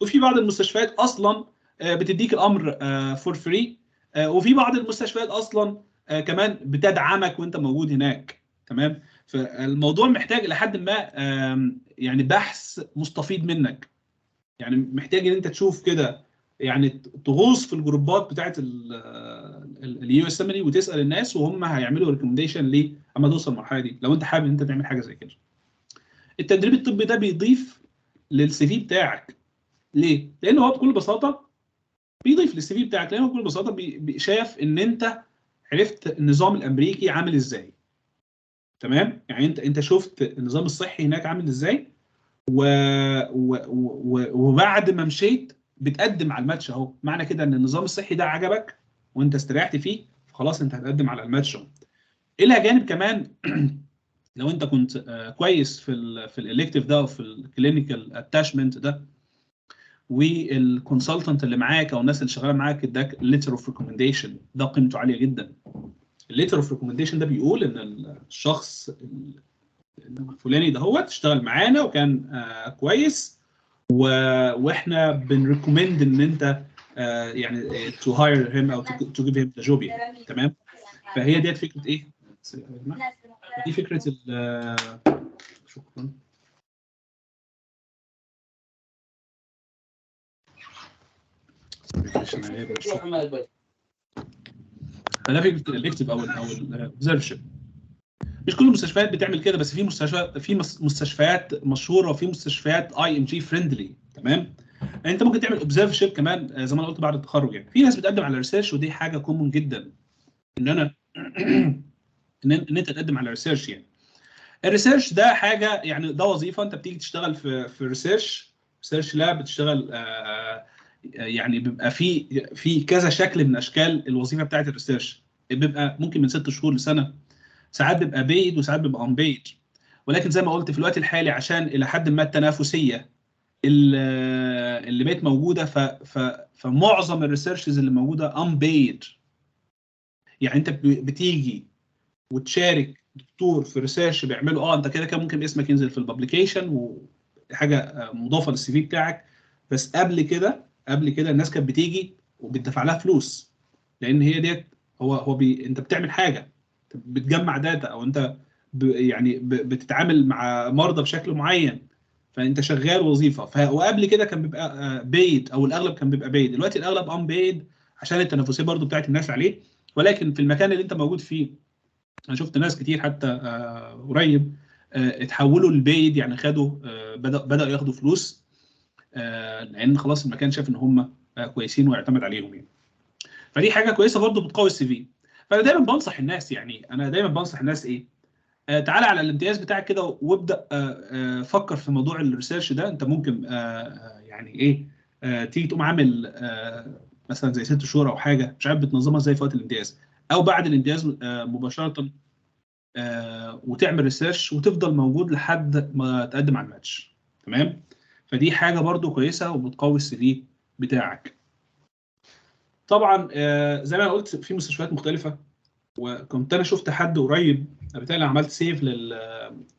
A: وفي بعض المستشفيات اصلا بتديك الامر فور فري، وفي بعض المستشفيات اصلا كمان بتدعمك وانت موجود هناك. تمام. فالموضوع محتاج لحد ما يعني بحث مستفيض منك، يعني محتاج ان انت تشوف كده، يعني تغوص في الجروبات بتاعت اليو اس ام وتسال الناس وهم هيعملوا ريكومنديشن ليه اما توصل المرحله دي، لو انت حابب ان انت تعمل حاجه زي كده. التدريب الطبي ده بيضيف للسي في بتاعك. ليه؟ لان هو بكل بساطه بيضيف للسي في بتاعك، لان هو بكل بساطه شاف ان انت عرفت النظام الامريكي عامل ازاي. تمام. يعني انت شفت النظام الصحي هناك عامل ازاي، وبعد ما مشيت بتقدم على الماتش اهو. معنى كده ان النظام الصحي ده عجبك وانت استريحت فيه، فخلاص انت هتقدم على الماتش اهو. الى جانب كمان لو انت كنت كويس في الالكتيف ده وفي الكلينيكال اتاشمنت ده، والكونسلتنت اللي معاك او الناس اللي شغاله معاك اداك ليتر اوف ريكومنديشن، ده قيمته عاليه جدا. الليتر اوف ريكومنديشن ده بيقول ان الشخص الفلاني ده هو اشتغل معانا وكان كويس، واحنا بنريكومند ان انت يعني تو هاير هيم او تو جيف هيم ذا جوب يعني. تمام. فهي ديت فكره ايه؟ دي فكره شكرا. فده فكره الالكتيف او الاوبزرفشن. مش كل المستشفيات بتعمل كده، بس في مستشفيات مشهوره وفي مستشفيات اي ام جي فريندلي. تمام. انت ممكن تعمل اوبزرفشن كمان زي ما انا قلت بعد التخرج. يعني في ناس بتقدم على ريسيرش، ودي حاجه كومون جدا ان انا ان انت تقدم على ريسيرش. يعني الريسيرش ده حاجه، يعني ده وظيفه انت بتيجي تشتغل في ريسيرش لاب، بتشتغل يعني بيبقى في كذا شكل من اشكال الوظيفه بتاعت الريسيرش. بيبقى ممكن من 6 شهور لسنه، ساعات بيبقى بيد وساعات بيبقى ان بيد. ولكن زي ما قلت في الوقت الحالي عشان الى حد ما التنافسيه اللي بقت موجوده، فمعظم الريسيرشز اللي موجوده ان بيد. يعني انت بتيجي وتشارك دكتور في ريسيرش بيعمله، انت كده ممكن اسمك ينزل في الببليكيشن وحاجه مضافه للسي في بتاعك. بس قبل كده الناس كانت بتيجي وبتدفع لها فلوس، لان هي ديت انت بتعمل حاجه، بتجمع داتا، او انت بتتعامل مع مرضى بشكل معين، فانت شغال وظيفه. وقبل كده كان بيبقى بيد، او الاغلب كان بيبقى بيد. دلوقتي الاغلب ان بيد عشان التنافسيه برضو بتاعت الناس عليه. ولكن في المكان اللي انت موجود فيه، انا شفت ناس كتير حتى قريب اتحولوا للبيد، يعني خدوا بدأوا ياخدوا فلوس لان خلاص المكان شاف ان هم كويسين ويعتمد عليهم يعني. فدي حاجه كويسه برضو بتقوي السي في. فانا دايما بنصح الناس، ايه، تعالى على الامتياز بتاعك كده وابدا فكر في موضوع الريسيرش ده. انت ممكن يعني ايه تيجي تقوم عامل مثلا زي 6 شهور او حاجه، مش عارف بتنظمها ازاي في وقت الامتياز او بعد الامتياز مباشره، وتعمل ريسيرش وتفضل موجود لحد ما تقدم على الماتش. تمام. فدي حاجه برضو كويسه وبتقوي السي في بتاعك. طبعا زي ما انا قلت في مستشفيات مختلفه، وكنت انا شفت حد قريب، بالتالي عملت سيف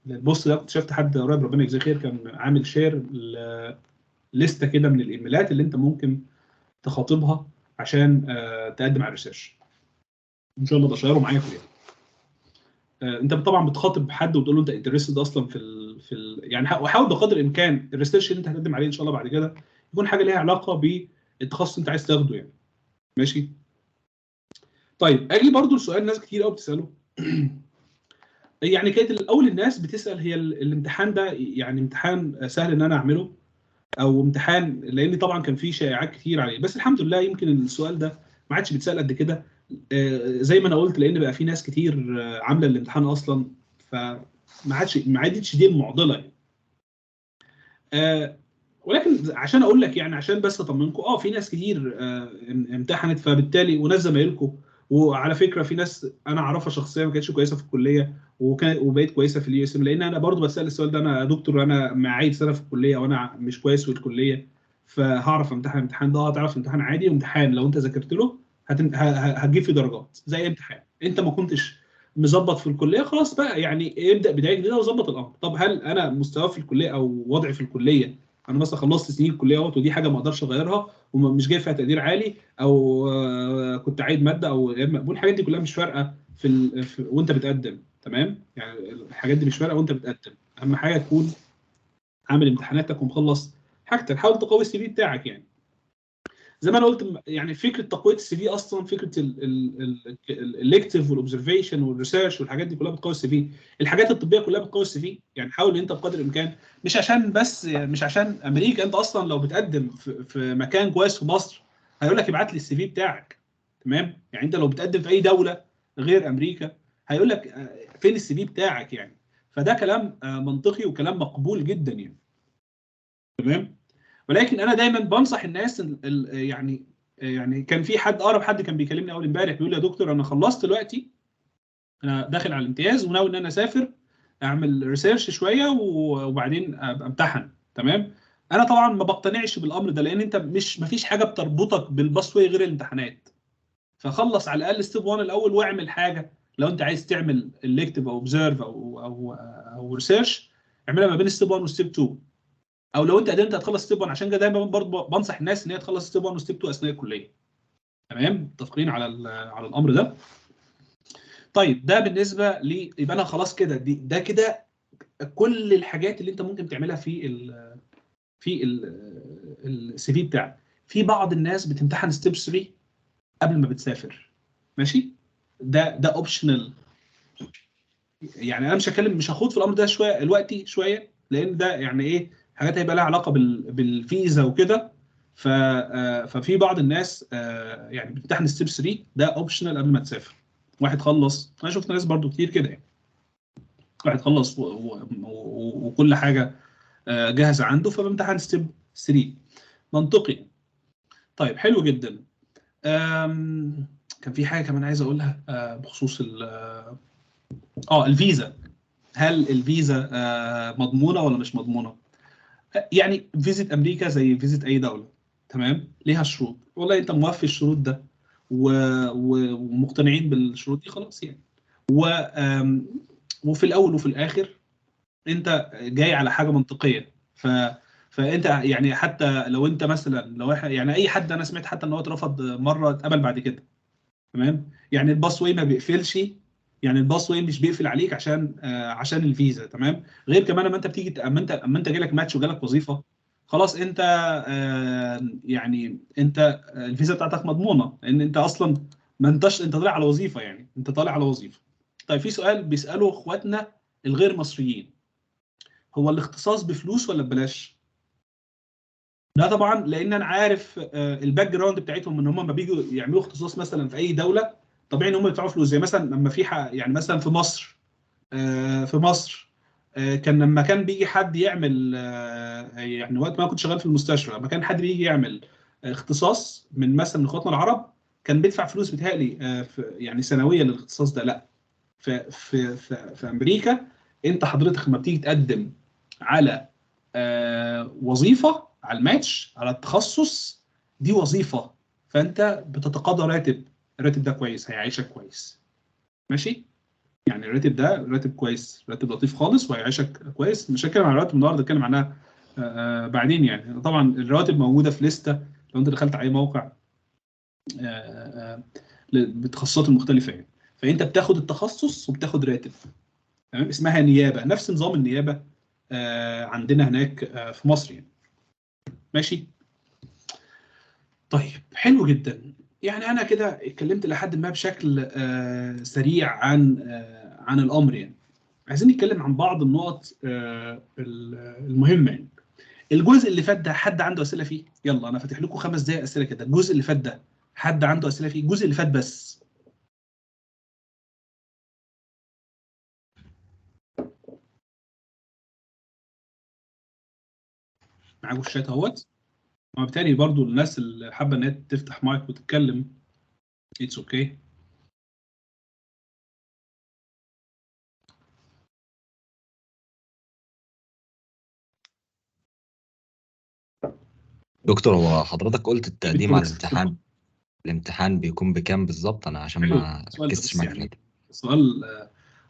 A: للبوست ده. كنت شفت حد قريب ربنا يجزيه خير كان عامل شير لسته كده من الايميلات اللي انت ممكن تخاطبها عشان تقدم على الريسيرش. ان شاء الله بشيره معاكم يعني. انت طبعا بتخاطب حد وتقول له انت انترستد اصلا يعني وحاول بقدر الامكان الريسيرش اللي انت هتقدم عليه ان شاء الله بعد كده يكون حاجه ليها علاقه بالتخصص انت عايز تاخده يعني. ماشي. طيب اجي برضو لسؤال ناس كتير قوي بتساله. يعني كانت الاول الناس بتسال هي الامتحان ده يعني امتحان سهل ان انا اعمله، او امتحان، لان طبعا كان في شائعات كتير عليه. بس الحمد لله يمكن السؤال ده ما عادش بيتسال قد كده زي ما انا قلت، لان بقى في ناس كتير عامله الامتحان اصلا، فما عادتش دي المعضله يعني. ولكن عشان اقول لك يعني، عشان بس اطمنكم، في ناس كتير امتحنت، فبالتالي وناس زمايلكم. وعلى فكره في ناس انا اعرفها شخصيا ما كانتش كويسه في الكليه وبقيت كويسه في اليو اس ام، لان انا برضو بسال السؤال ده. انا يا دكتور انا معيد سنه في الكليه وانا مش كويس في الكليه، فهعرف امتحن الامتحان ده؟ هتعرف امتحان عادي، وامتحان لو انت ذاكرت له هتجيب فيه درجات زي امتحان. انت ما كنتش مظبط في الكليه، خلاص بقى يعني ابدا بدايه جديده وظبط الامر. طب هل انا مستواي في الكليه او وضعي في الكليه، انا مثلا خلصت سنين الكليه ودي حاجه ما اقدرش اغيرها ومش جايب فيها تقدير عالي، او كنت عايد ماده او غير مقبول، الحاجات دي كلها مش فارقه وانت بتقدم. تمام. يعني الحاجات دي مش فارقه وانت بتقدم، اهم حاجه تكون عامل امتحاناتك ومخلص حاجتك. حاول تقوي السي في بتاعك يعني. زي ما انا قلت يعني فكره تقويه السي في اصلا، فكره الالكتيف والاوبزرفيشن والريسيرش والحاجات دي كلها بتقوي السي في. الحاجات الطبيه كلها بتقوي السي في. يعني حاول ان انت بقدر الامكان، مش عشان امريكا، انت اصلا لو بتقدم في مكان كويس في مصر هيقول لك ابعت لي السي في بتاعك. تمام. يعني انت لو بتقدم في اي دوله غير امريكا هيقول لك فين السي في بتاعك يعني. فده كلام منطقي وكلام مقبول جدا يعني. تمام. ولكن انا دايما بنصح الناس يعني كان في اقرب حد كان بيكلمني اول امبارح بيقول لي يا دكتور انا خلصت دلوقتي، انا داخل على الامتياز وناوي ان انا اسافر اعمل ريسيرش شويه وبعدين ابقى امتحن. تمام. انا طبعا ما بقتنعش بالامر ده، لان انت ما فيش حاجه بتربطك بالباسوي غير الامتحانات. فخلص على الاقل ستيب 1 الاول واعمل حاجه. لو انت عايز تعمل الكتيف او اوبزرف او ريسيرش، اعملها ما بين ستيب 1 وستيب 2. او لو انت قدرت هتخلص ستيب 1، عشان كده دايما برضه بنصح الناس ان هي تخلص ستيب 1 وستيب 2 اثناء الكليه. تمام. متفقين على الامر ده. طيب ده بالنسبه يبقى انا خلاص كده ده كده كل الحاجات اللي انت ممكن تعملها في السي في بتاعك. في بعض الناس بتمتحن ستيب 3 قبل ما بتسافر، ماشي؟ ده اوبشنال. يعني انا مش هاخد في الامر ده شويه دلوقتي شويه، لان ده يعني ايه، حاجات هيبقى لها علاقه بالفيزا وكده. ففي بعض الناس يعني بتمتحن ستيب 3 ده اوبشنال قبل ما تسافر. واحد خلص، انا شفت ناس برضو كتير كده يعني، واحد خلص وكل حاجه جاهزه عنده، فبامتحن ستيب 3. منطقي. طيب حلو جدا. كان في حاجه كمان عايز اقولها بخصوص الفيزا. هل الفيزا مضمونه ولا مش مضمونه؟ يعني فيزا امريكا زي فيزا اي دوله، تمام؟ ليها شروط، والله انت موفي الشروط ده ومقتنعين بالشروط دي، خلاص يعني. و وفي الاول وفي الاخر انت جاي على حاجه منطقيه. فانت يعني حتى لو انت مثلا يعني اي حد انا سمعت حتى ان هو اترفض مره اتقبل بعد كده، تمام؟ يعني الباس واي ما بيقفلش، يعني الباس واي مش بيقفل عليك عشان الفيزا، تمام؟ غير كمان لما انت بتيجي، اما انت جالك ماتش وجالك وظيفه، خلاص انت يعني انت الفيزا بتاعتك مضمونه، لان انت اصلا ما انت طالع على وظيفه، يعني انت طالع على وظيفه. طيب في سؤال بيساله اخواتنا الغير مصريين، هو الاختصاص بفلوس ولا ببلاش؟ ده طبعا لان انا عارف الباك جراوند بتاعتهم، ان هم لما بيجوا يعملوا اختصاص مثلا في اي دوله، طبيعي ان هم يدفعوا فلوس. زي مثلا لما يعني مثلا في مصر، كان لما كان بيجي حد يعمل يعني وقت ما كنت شغال في المستشفى، لما كان حد بيجي يعمل اختصاص من مثلا من اخواتنا العرب، كان بيدفع فلوس بتهيألي يعني سنويه للاختصاص ده. لا، في امريكا انت حضرتك لما بتيجي تقدم على وظيفه، على الماتش، على التخصص، دي وظيفه، فانت بتتقاضى راتب. الراتب ده كويس، هيعيشك كويس، ماشي؟ يعني الراتب ده راتب كويس، راتب لطيف خالص وهيعيشك كويس. مش هتكلم عن الرواتب النهارده، اتكلم عنها بعدين. يعني طبعا الرواتب موجوده في لسته لو انت دخلت على اي موقع بالتخصصات المختلفه يعني. فانت بتاخد التخصص وبتاخد راتب، تمام؟ اسمها نيابه، نفس نظام النيابه عندنا هناك في مصر يعني، ماشي؟ طيب حلو جدا. يعني انا كده اتكلمت لحد ما بشكل سريع عن الامر يعني. عايزين نتكلم عن بعض النقط المهمه يعني. الجزء اللي فات ده حد عنده اسئله فيه؟ يلا انا فاتح لكم 5 دقائق اسئله كده. الجزء اللي فات ده حد عنده اسئله فيه؟ الجزء اللي فات بس. معاكم الشات اهوت. وبالتالي برضو الناس اللي حابه ان هي تفتح مايك وتتكلم، اتس اوكي.
C: دكتور، هو حضرتك قلت التقديم على
A: بالتوبكس.
C: الامتحان بيكون بكام بالظبط؟ انا عشان
A: حلو
C: ما
A: السؤال ده،
C: ركزتش
A: بس
C: معاك في
A: يعني
C: الحته.
A: السؤال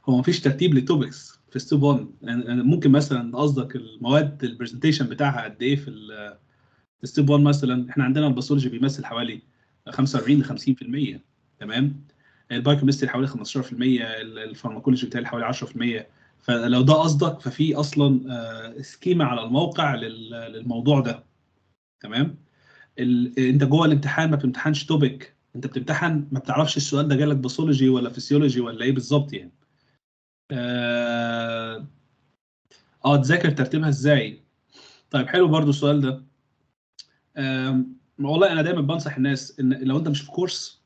A: هو مفيش ترتيب للتوبكس في ستيب 1. يعني ممكن مثلا قصدك المواد البرزنتيشن بتاعها قد ايه في ستيب 1؟ مثلا احنا عندنا الباثولوجي بيمثل حوالي 45 ل 50%، تمام؟ البايوكيمستري حوالي 15%، الفارماكولوجي بتاعي حوالي 10%. فلو ده قصدك، ففي اصلا سكيما على الموقع للموضوع ده، تمام؟ انت جوه الامتحان ما بتمتحنش توبيك، انت بتمتحن ما بتعرفش السؤال ده جالك باثولوجي ولا فيسيولوجي ولا ايه بالظبط يعني. تذاكر ترتيبها ازاي؟ طيب حلو برضو السؤال ده. والله انا دايما بنصح الناس ان لو انت مش في كورس،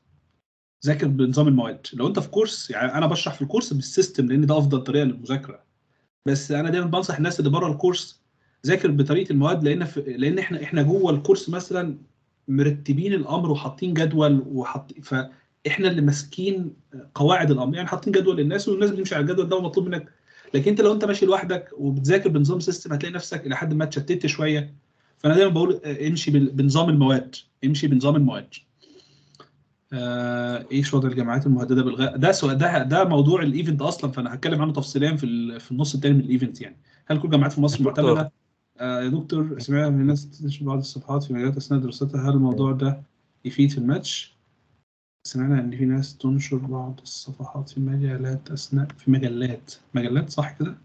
A: ذاكر بنظام المواد. لو انت في كورس، يعني انا بشرح في الكورس بالسيستم لان ده افضل طريقه للمذاكره، بس انا دايما بنصح الناس اللي بره الكورس ذاكر بطريقه المواد، لان احنا جوه الكورس مثلا مرتبين الامر وحاطين جدول فاحنا اللي ماسكين قواعد الامر، يعني حاطين جدول للناس والناس بتمشي على الجدول ده ومطلوب منك. لكن انت لو انت ماشي لوحدك وبتذاكر بنظام سيستم، هتلاقي نفسك الى حد ما اتشتت شويه. فانا دايما بقول امشي بنظام المواد، امشي بنظام المواد. ايش وضع الجامعات المهدده بالغاء؟ ده سؤال، ده موضوع الايفنت اصلا، فانا هتكلم عنه تفصيليا في النص الثاني من الايفنت يعني. هل كل الجامعات في مصر
C: دكتور،
A: معتمده؟ يا دكتور، سمعنا من الناس تنشر بعض الصفحات في مجالات اثناء دراستها، هل الموضوع ده يفيد في الماتش؟ سمعنا ان في ناس تنشر بعض الصفحات في مجلات صح كده؟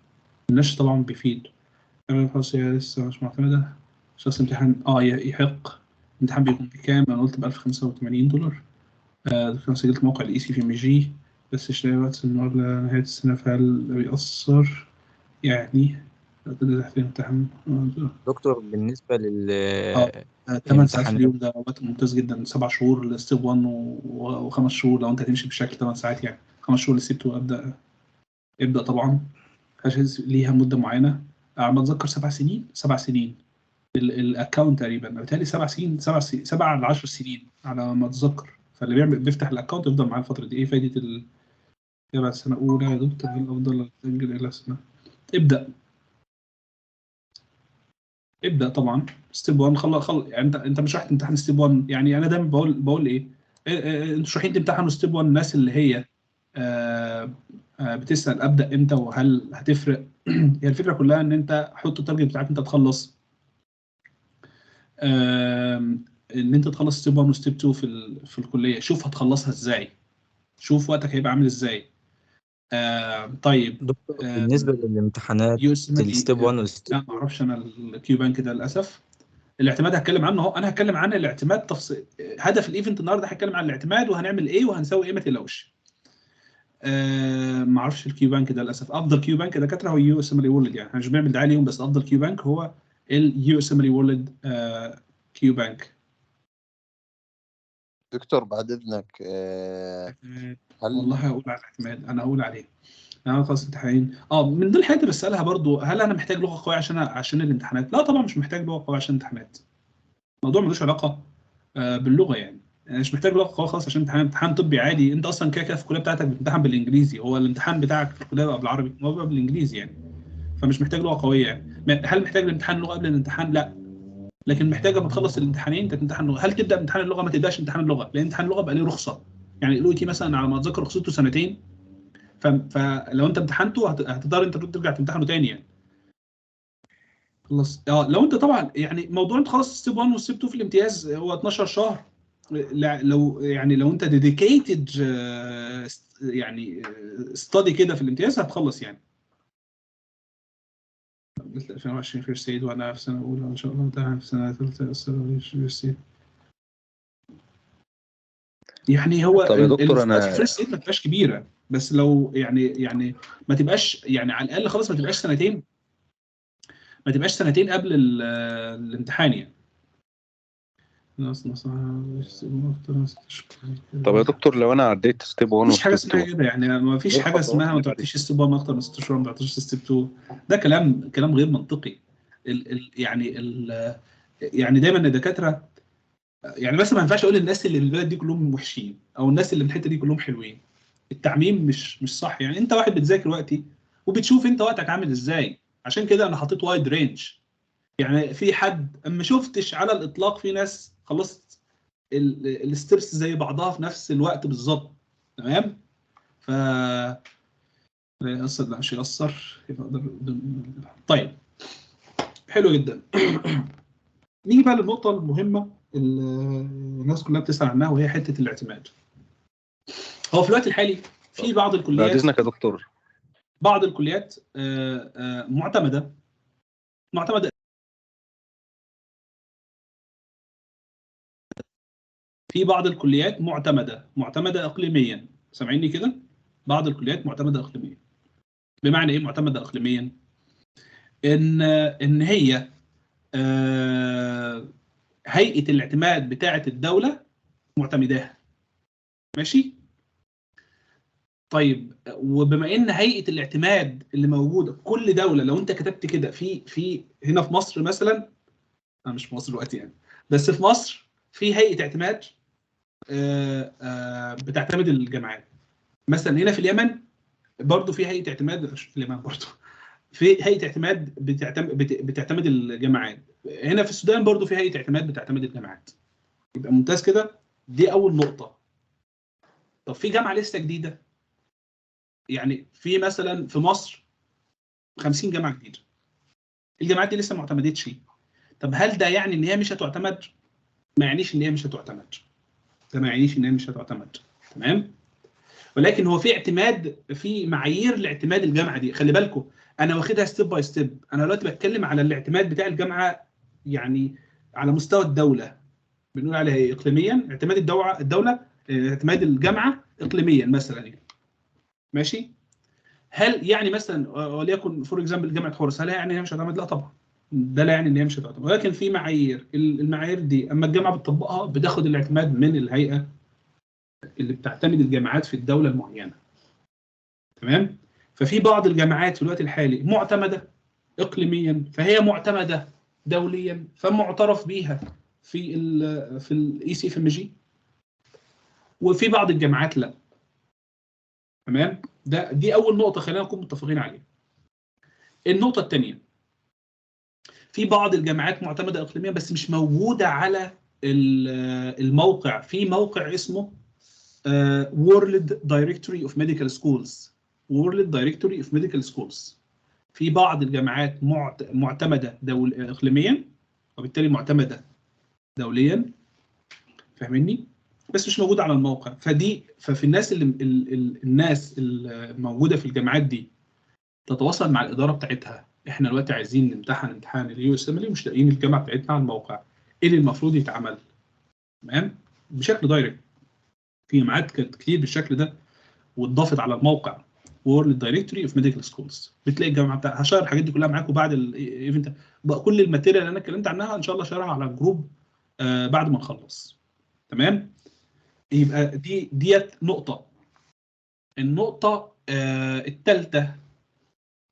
A: النشر طبعا بيفيد. الخاصية لسه مش معتمده. شخص امتحان يحق الامتحان بيكون بكام؟ انا قلت ب $1085. كان سجلت موقع الاي سي في ام جي، بس اشتري وقت النهار لنهاية السنة، فهل بيأثر؟ يعني تحت الامتحان
B: دكتور بالنسبة
A: 8 ساعات في
B: للامتحانات.
A: اليوم، ده وقت ممتاز جدا. 7 شهور لستيب 1 و5 شهور لو انت هتمشي بشكل 8 ساعات، يعني 5 شهور لستيب 2. ابدأ طبعا. ليها مدة معينة، ما اتذكر 7 سنين. 7 سنين الاكونت تقريبا، بالتالي 7 سنين، 7 ل 10 سنين على ما اتذكر. فاللي بيفتح الاكونت يفضل معاه الفترة دي. ايه فايدة يبقى سنة أولى يا دكتور؟ هل الأفضل أسجل إلى سنة؟ ابدأ طبعا. ستيب 1 يعني انت مش رايح تمتحن ستيب 1. يعني انا دايما بقول ايه، انتوا مش رايحين تمتحنوا ستيب 1. الناس اللي هي بتسأل ابدأ امتى وهل هتفرق. هي الفكرة كلها ان انت حط التارجت بتاعك انت تخلص، ان انت تخلص ستيب 1 وستيب 2 في الكلية. شوف هتخلصها ازاي، شوف وقتك هيبقى عامل ازاي. طيب
B: دكتور بالنسبة للامتحانات الستيب 1 والستيب
A: لا ما اعرفش انا الكيو بانك ده للاسف. الاعتماد هتكلم عنه اهو. انا هتكلم عن الاعتماد تفصيل. هدف الايفنت النهارده هتكلم عن الاعتماد وهنعمل ايه وهنسوي ايه، ما تقلقوش. ما اعرفش الكيو بانك ده للاسف. افضل كيو بانك دكاتره هو يو اس ام وورلد، يعني احنا مش بنعمل دعايه ليهم، بس افضل كيو بانك هو اليو اس ام وورلد كيو بانك.
D: دكتور بعد اذنك،
A: والله هقول على الاعتماد، انا هقول عليه. انا خلاص امتحانين. من ضمن الحاجات اللي بسالها برضو، هل انا محتاج لغه قويه عشان الامتحانات؟ لا طبعا مش محتاج لغه قويه عشان الامتحانات. الموضوع ملوش علاقه باللغه. يعني مش محتاج لغه قويه خالص عشان امتحان طبي عادي. انت اصلا كده كده في الكليه بتاعتك بتمتحن بالانجليزي. هو الامتحان بتاعك في الكليه بقى بالعربي، هو بقى بالانجليزي يعني. فمش محتاج لغه قويه يعني. هل محتاج الامتحان لغه قبل الامتحان؟ لا. لكن محتاج لما تخلص الامتحانين انت تمتحن لغه. هل تبدا امتحان اللغه؟ ما تبداش امتحان اللغه، لان امتحان اللغه بقى ليه رخصه. يعني الاو تي مثلا على ما اتذكر رخصته 2 سنين. فلو انت امتحنته هتقدر انت ترجع تمتحنه تاني يعني. خلص. لو انت طبعا يعني موضوع انت خلاص ستيب 1 وستيب 2 في الامتياز هو 12 شهر. لو انت ديديكيتد يعني ستادي كده في الامتياز هتخلص يعني. 2020 فيرست ايد، وانا في سنه اولى ان شاء الله امتحن في سنه ثالثه فيرست ايد. يعني هو
D: طب يا دكتور انا
A: الفيرست ايد ما تبقاش كبيره، بس لو يعني ما تبقاش يعني على الاقل خالص ما تبقاش سنتين. ما تبقاش سنتين قبل الامتحان يعني.
D: طب يا دكتور لو انا عديت ستيب 1
A: مفيش حاجه
D: وستيب
A: اسمها
D: 2
A: كده يعني. ما فيش حاجه اسمها ما تعطيش ستيب 1 اكتر من 6 شهور، ما تعطيش ستيب 2. ده كلام غير منطقي. يعني دايما الدكاتره، يعني مثلا ما ينفعش اقول الناس اللي في البلد دي كلهم وحشين او الناس اللي من الحته دي كلهم حلوين. التعميم مش صح. يعني انت واحد بتذاكر وقتي وبتشوف انت وقتك عامل ازاي. عشان كده انا حطيت وايد رينج. يعني في حد ما شفتش على الاطلاق في ناس خلصت الستبس زي بعضها في نفس الوقت بالظبط. تمام. ف لا يأثر، لا مش يأثر. طيب حلو جدا. نيجي بقى للنقطة المهمة اللي الناس كلها بتسأل عنها، وهي حتة الاعتماد. هو في الوقت الحالي في بعض
D: بعد
A: الكليات،
D: اذنك يا دكتور،
A: بعض الكليات معتمدة. في بعض الكليات معتمدة إقليميا. سامعيني كده؟ بعض الكليات معتمدة إقليميا. بمعنى إيه معتمدة إقليميا؟ إن هي هيئة الاعتماد بتاعة الدولة معتمداها. ماشي؟ طيب وبما ان هيئه الاعتماد اللي موجوده في كل دوله، لو انت كتبت كده في هنا في مصر مثلا، انا مش في مصر دلوقتي يعني، بس في مصر في هيئه اعتماد بتعتمد الجامعات. مثلا هنا في اليمن برضو في هيئه اعتماد، مش في اليمن برضو في هيئه اعتماد بتعتمد الجامعات. هنا في السودان برضو في هيئه اعتماد بتعتمد الجامعات. يبقى ممتاز كده. دي اول نقطه. طب في جامعه لسه جديده، يعني في مثلا في مصر 50 جامعه جديده، الجامعات دي لسه ما اعتمدتش. طب هل ده يعني ان هي مش هتعتمد؟ ما يعنيش ان هي مش هتعتمد. ده ما يعنيش ان هي مش هتعتمد. تمام. ولكن هو في اعتماد، في معايير لاعتماد الجامعه دي. خلي بالكم انا واخدها ستيب باي ستيب. انا دلوقتي بتكلم على الاعتماد بتاع الجامعه يعني على مستوى الدوله. بنقول عليها ايه؟ اقليميا، اعتماد الدوله اعتماد الجامعه اقليميا مثلا يعني. ماشي؟ هل يعني مثلا وليكن فور اكزامبل جامعه حورس، هل يعني هي مش هتعتمد؟ لا طبعا، ده لا يعني ان هي مش هتعتمد، ولكن في معايير، المعايير دي اما الجامعه بتطبقها بتاخد الاعتماد من الهيئه اللي بتعتمد الجامعات في الدوله المعينه. تمام؟ ففي بعض الجامعات في الوقت الحالي معتمده اقليميا، فهي معتمده دوليا، فمعترف بيها في الاي سي اف ام جي، وفي بعض الجامعات لا. تمام؟ دي اول نقطه خلينا نكون متفقين عليها. النقطه الثانيه، في بعض الجامعات معتمده اقليميا بس مش موجوده على الموقع. في موقع اسمه World Directory of Medical Schools. World Directory of Medical Schools. في بعض الجامعات معتمده اقليميا، وبالتالي معتمده دوليا، فاهمني؟ بس مش موجوده على الموقع. ففي الناس الناس الموجوده في الجامعات دي تتواصل مع الاداره بتاعتها، احنا دلوقتي عايزين نمتحن امتحان اليو اس ام ال، مش لاقيين الجامعه بتاعتنا على الموقع، ايه اللي المفروض يتعمل؟ تمام؟ بشكل دايركت. في جامعات كانت كتير بالشكل ده واتضافت على الموقع وورلد دايركتوري اوف ميديكال سكولز، بتلاقي الجامعه بتاعها. هشير الحاجات دي كلها معاكم بعد الايفنت بقى، كل الماتيريال اللي انا اتكلمت عنها ان شاء الله شارها على الجروب بعد ما نخلص. تمام؟ يبقى ديت نقطه. النقطه الثالثه،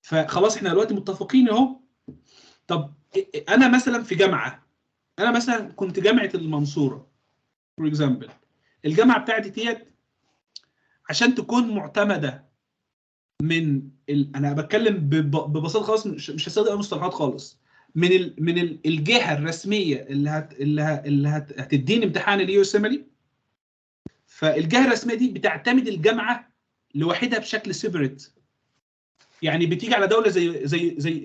A: فخلاص احنا دلوقتي متفقين اهو. طب انا مثلا في جامعه، انا مثلا كنت جامعه المنصوره فور اكزامبل، الجامعه بتاعتي ديت عشان تكون معتمده من انا بتكلم ببساطه خالص، مش هستخدم مصطلحات خالص، من الجهه الرسميه اللي هتديني امتحان اليو اس ام ال. فالجهه الرسميه دي بتعتمد الجامعه لوحدها بشكل سيبريت. يعني بتيجي على دوله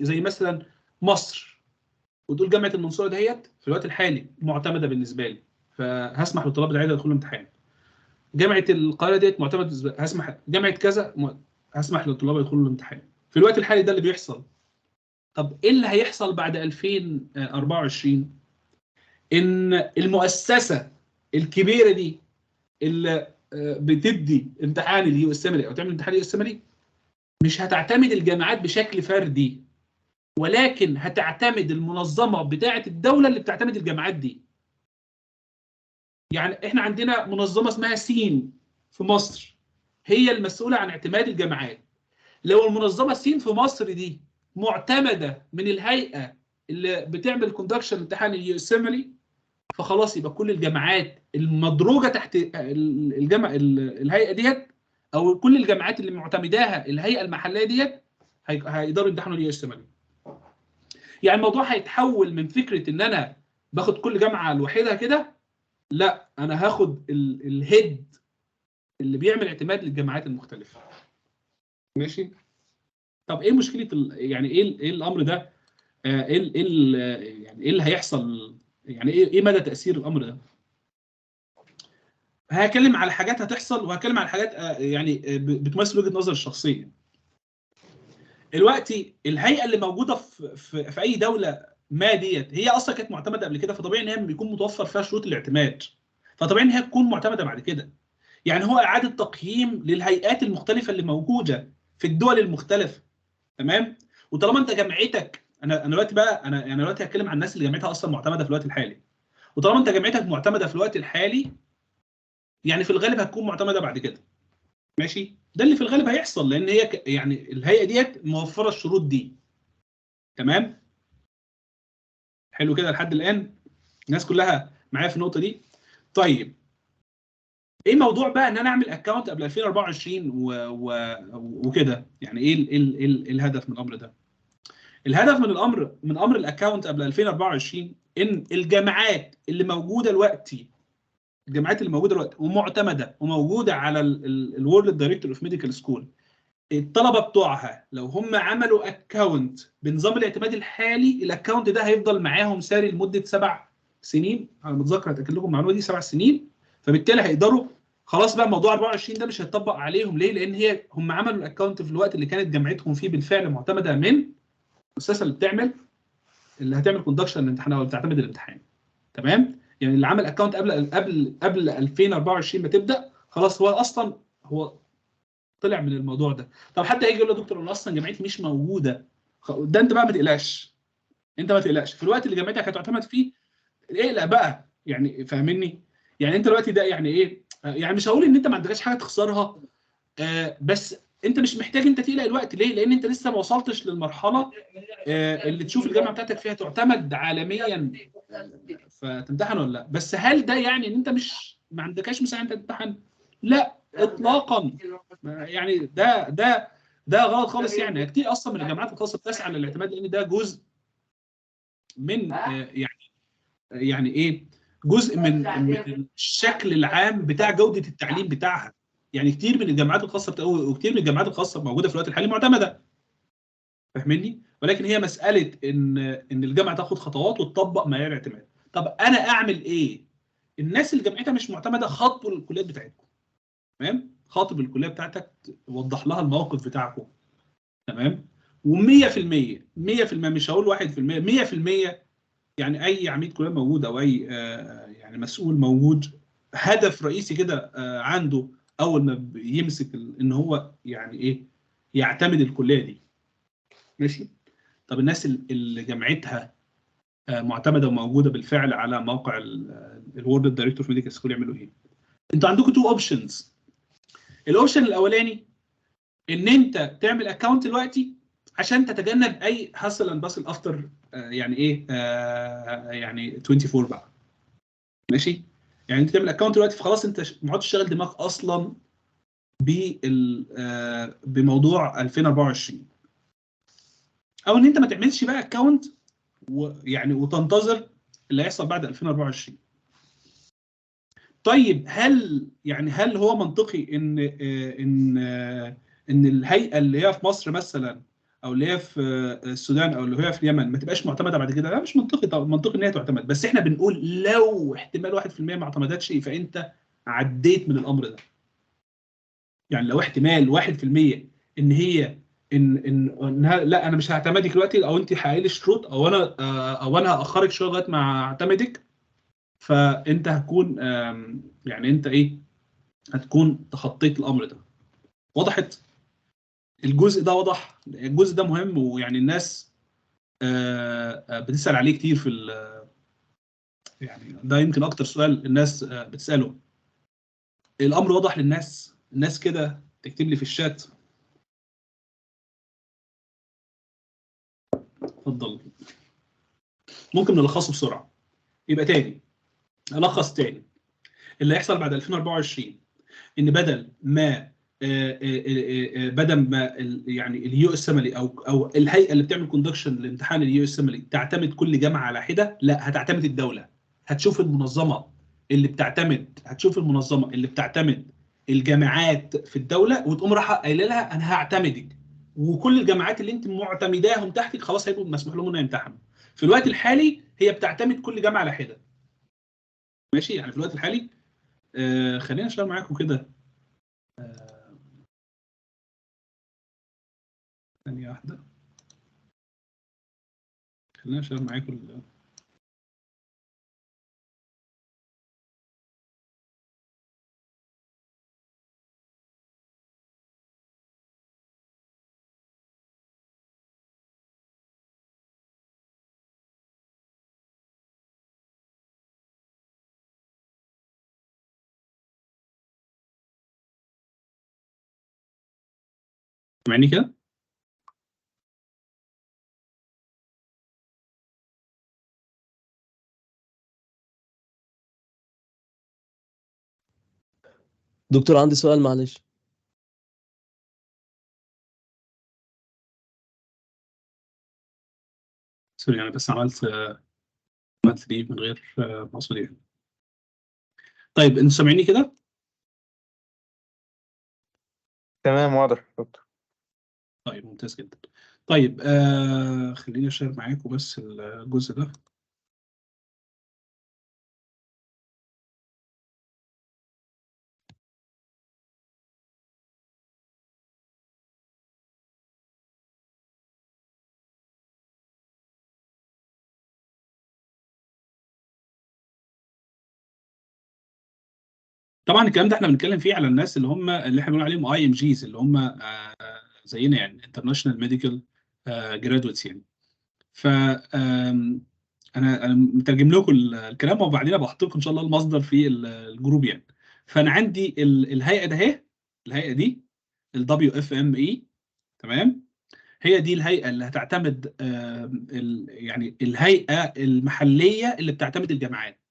A: زي مثلا مصر، وتقول جامعه المنصوره دهيت في الوقت الحالي معتمده بالنسبه لي، فهسمح للطلاب بتاعتها يدخلوا امتحان. جامعه القاهره ديت معتمده، هسمح. جامعه كذا هسمح للطلاب يدخلوا الامتحان. في الوقت الحالي ده اللي بيحصل. طب ايه اللي هيحصل بعد 2024؟ ان المؤسسه الكبيره دي اللي بتدي امتحان اليو اس ام ال او تعمل امتحان اليو اس ام ال مش هتعتمد الجامعات بشكل فردي، ولكن هتعتمد المنظمه بتاعه الدوله اللي بتعتمد الجامعات دي. يعني احنا عندنا منظمه اسمها سين في مصر، هي المسؤوله عن اعتماد الجامعات. لو المنظمه سين في مصر دي معتمده من الهيئه اللي بتعمل كوندكشن امتحان اليو اس ام ال، فخلاص يبقى كل الجامعات المدروجه تحت الهيئه ديت، او كل الجامعات اللي معتمداها الهيئه المحليه ديت هيقدروا يمتحنوا اليو اس ام ال. يعني الموضوع هيتحول من فكره ان انا باخد كل جامعه لوحدها كده، لا انا هاخد الهيد اللي بيعمل اعتماد للجامعات المختلفه. ماشي؟ طب ايه مشكله يعني ايه الامر ده؟ يعني ايه اللي هيحصل؟ يعني ايه مدى تاثير الامر ده؟ هتكلم على حاجات هتحصل، وهتكلم على حاجات يعني بتمثل وجهه نظر الشخصيه. دلوقتي الهيئه اللي موجوده في اي دوله ما ديت هي اصلا كانت معتمده قبل كده، فطبيعي ان هي بيكون متوفر فيها شروط الاعتماد، فطبيعي ان هي تكون معتمده بعد كده. يعني هو اعاده تقييم للهيئات المختلفه اللي موجوده في الدول المختلفه. تمام؟ وطالما انت جامعتك، انا دلوقتي بقى انا دلوقتي هتكلم عن الناس اللي جامعتها اصلا معتمده في الوقت الحالي، وطالما انت جامعتك معتمده في الوقت الحالي، يعني في الغالب هتكون معتمده بعد كده. ماشي؟ ده اللي في الغالب هيحصل، لان هي يعني الهيئه ديت موفره الشروط دي. تمام؟ حلو كده لحد الان الناس كلها معايا في النقطه دي. طيب ايه موضوع بقى ان انا اعمل اكونت قبل 2024 وكده؟ يعني ايه الهدف من الامر ده؟ الهدف من امر الاكونت قبل 2024 ان الجامعات اللي موجوده دلوقتي، ومعتمده وموجوده على الورلد دايركتور اوف ميديكال سكول، الطلبه بتوعها لو هم عملوا اكونت بنظام الاعتماد الحالي، الاكونت ده هيفضل معاهم ساري لمده 7 سنين. انا متذكر هتاكد لكم المعلومه دي، 7 سنين. فبالتالي هيقدروا خلاص بقى موضوع 24 ده مش هيطبق عليهم. ليه؟ لان هم عملوا الاكونت في الوقت اللي كانت جامعتهم فيه بالفعل معتمده من المؤسسه اللي هتعمل كوندكشن الامتحان او اللي بتعتمد الامتحان. تمام؟ يعني اللي عمل اكونت قبل 2024 ما تبدا، خلاص هو اصلا هو طلع من الموضوع ده. طب حد هيجي يقول له دكتور انا اصلا جامعتي مش موجوده، ده انت بقى ما تقلقش، انت ما تقلقش في الوقت اللي جامعتك هتعتمد فيه، اقلق بقى يعني، فاهمني؟ يعني انت دلوقتي ده يعني ايه، يعني مش هقول ان انت ما عندكش حاجه تخسرها، بس انت مش محتاج انت تقلق الوقت. ليه؟ لان انت لسه ما وصلتش للمرحله اللي تشوف الجامعه بتاعتك فيها تعتمد عالميا فتمتحن ولا لا. بس هل ده يعني ان انت مش ما عندكش مساحه انت تمتحن؟ لا اطلاقا. يعني ده غلط خالص. يعني كتير اصلا من الجامعات الخاصه بتسعى للاعتماد، لان ده جزء من يعني ايه، جزء من الشكل العام بتاع جوده التعليم بتاعها. يعني كتير من الجامعات الخاصه وكتير من الجامعات الخاصه موجوده في الوقت الحالي معتمده، فاهمني؟ ولكن هي مساله ان الجامعه تاخد خطوات وتطبق معايير الاعتماد. طب انا اعمل ايه؟ الناس اللي جامعتها مش معتمده خاطبوا الكليات بتاعتكم، تمام؟ خاطب الكليه بتاعتك، وضح لها الموقف بتاعكم، تمام؟ و100% 100% مش هقول 1%، 100%. يعني اي عميد كليه موجود او اي يعني مسؤول موجود، هدف رئيسي كده عنده اول ما يمسك ان هو يعني ايه، يعتمد الكليه دي، ماشي؟ طب الناس اللي جامعتها معتمده وموجوده بالفعل على موقع الورد دايركتور في ميديكال سكول يعملوا ايه؟ انتوا عندكم تو اوبشنز. الاوبشن الاولاني ان انت تعمل اكونت دلوقتي عشان تتجنب اي هاسل اند باسل افتر يعني ايه يعني 24 بقى، ماشي؟ يعني انت تعمل اكونت دلوقتي فخلاص انت ما عادش تشغل دماغك اصلا بموضوع 2024، او ان انت ما تعملش بقى اكونت ويعني وتنتظر اللي هيحصل بعد 2024. طيب هل هو منطقي ان الهيئه اللي هي في مصر مثلا، او اللي هي في السودان، او اللي هي في اليمن ما تبقاش معتمده بعد كده؟ لا مش منطقي. طب منطقي ان هي تعتمد، بس احنا بنقول لو احتمال 1% ما اعتمدتش فانت عديت من الامر ده. يعني لو احتمال 1% ان هي انها لا انا مش هعتمدك دلوقتي، او انت حققي لي شروط، او انا هاخرك شويه لغايه ما اعتمدك، فانت هتكون يعني انت ايه، هتكون تخطيت الامر ده. وضحت؟ الجزء ده وضح؟ الجزء ده مهم، ويعني الناس بتسأل عليه كتير في يعني ده يمكن اكتر سؤال الناس بتسأله. الامر واضح للناس؟ الناس كده تكتب لي في الشات. اتفضل. ممكن نلخصه بسرعه. يبقى تاني، الخص تاني اللي هيحصل بعد 2024، ان بدل ما يعني اليو اس املي او الهيئه اللي بتعمل كوندكشن لامتحان اليو اس املي تعتمد كل جامعه على حده، لا هتعتمد الدوله. هتشوف المنظمه اللي بتعتمد الجامعات في الدوله، وتقوم رايحه قايله لها انا هعتمدك، وكل الجامعات اللي انت معتمداهم تحتك خلاص هيبقوا مسموح لهم انهم يمتحنوا. في الوقت الحالي هي بتعتمد كل جامعه على حده، ماشي؟ يعني في الوقت الحالي خلينا اشتغل معاكم كده ثانية واحدة. خلينا اشتغل معاكم سامعني كده؟
E: دكتور عندي سؤال معلش.
A: سوري انا بس عملت دي من غير مقصود يعني. طيب انتوا سامعيني كده؟
D: تمام واضح يا دكتور.
A: طيب ممتاز جدا. طيب خليني اشير معاكم بس الجزء ده. طبعا الكلام ده احنا بنتكلم فيه على الناس اللي احنا بنقول عليهم اي ام جيز، اللي هم زينا يعني انترناشونال ميديكال جرادويتس يعني. ف انا مترجم لكم الكلام، وبعدين بحط لكم ان شاء الله المصدر في الجروب يعني. فانا عندي الهيئه ده اهي، الهيئه دي الدبليو اف ام اي، تمام. هي دي الهيئه اللي هتعتمد يعني الهيئه المحليه اللي بتعتمد الجامعات.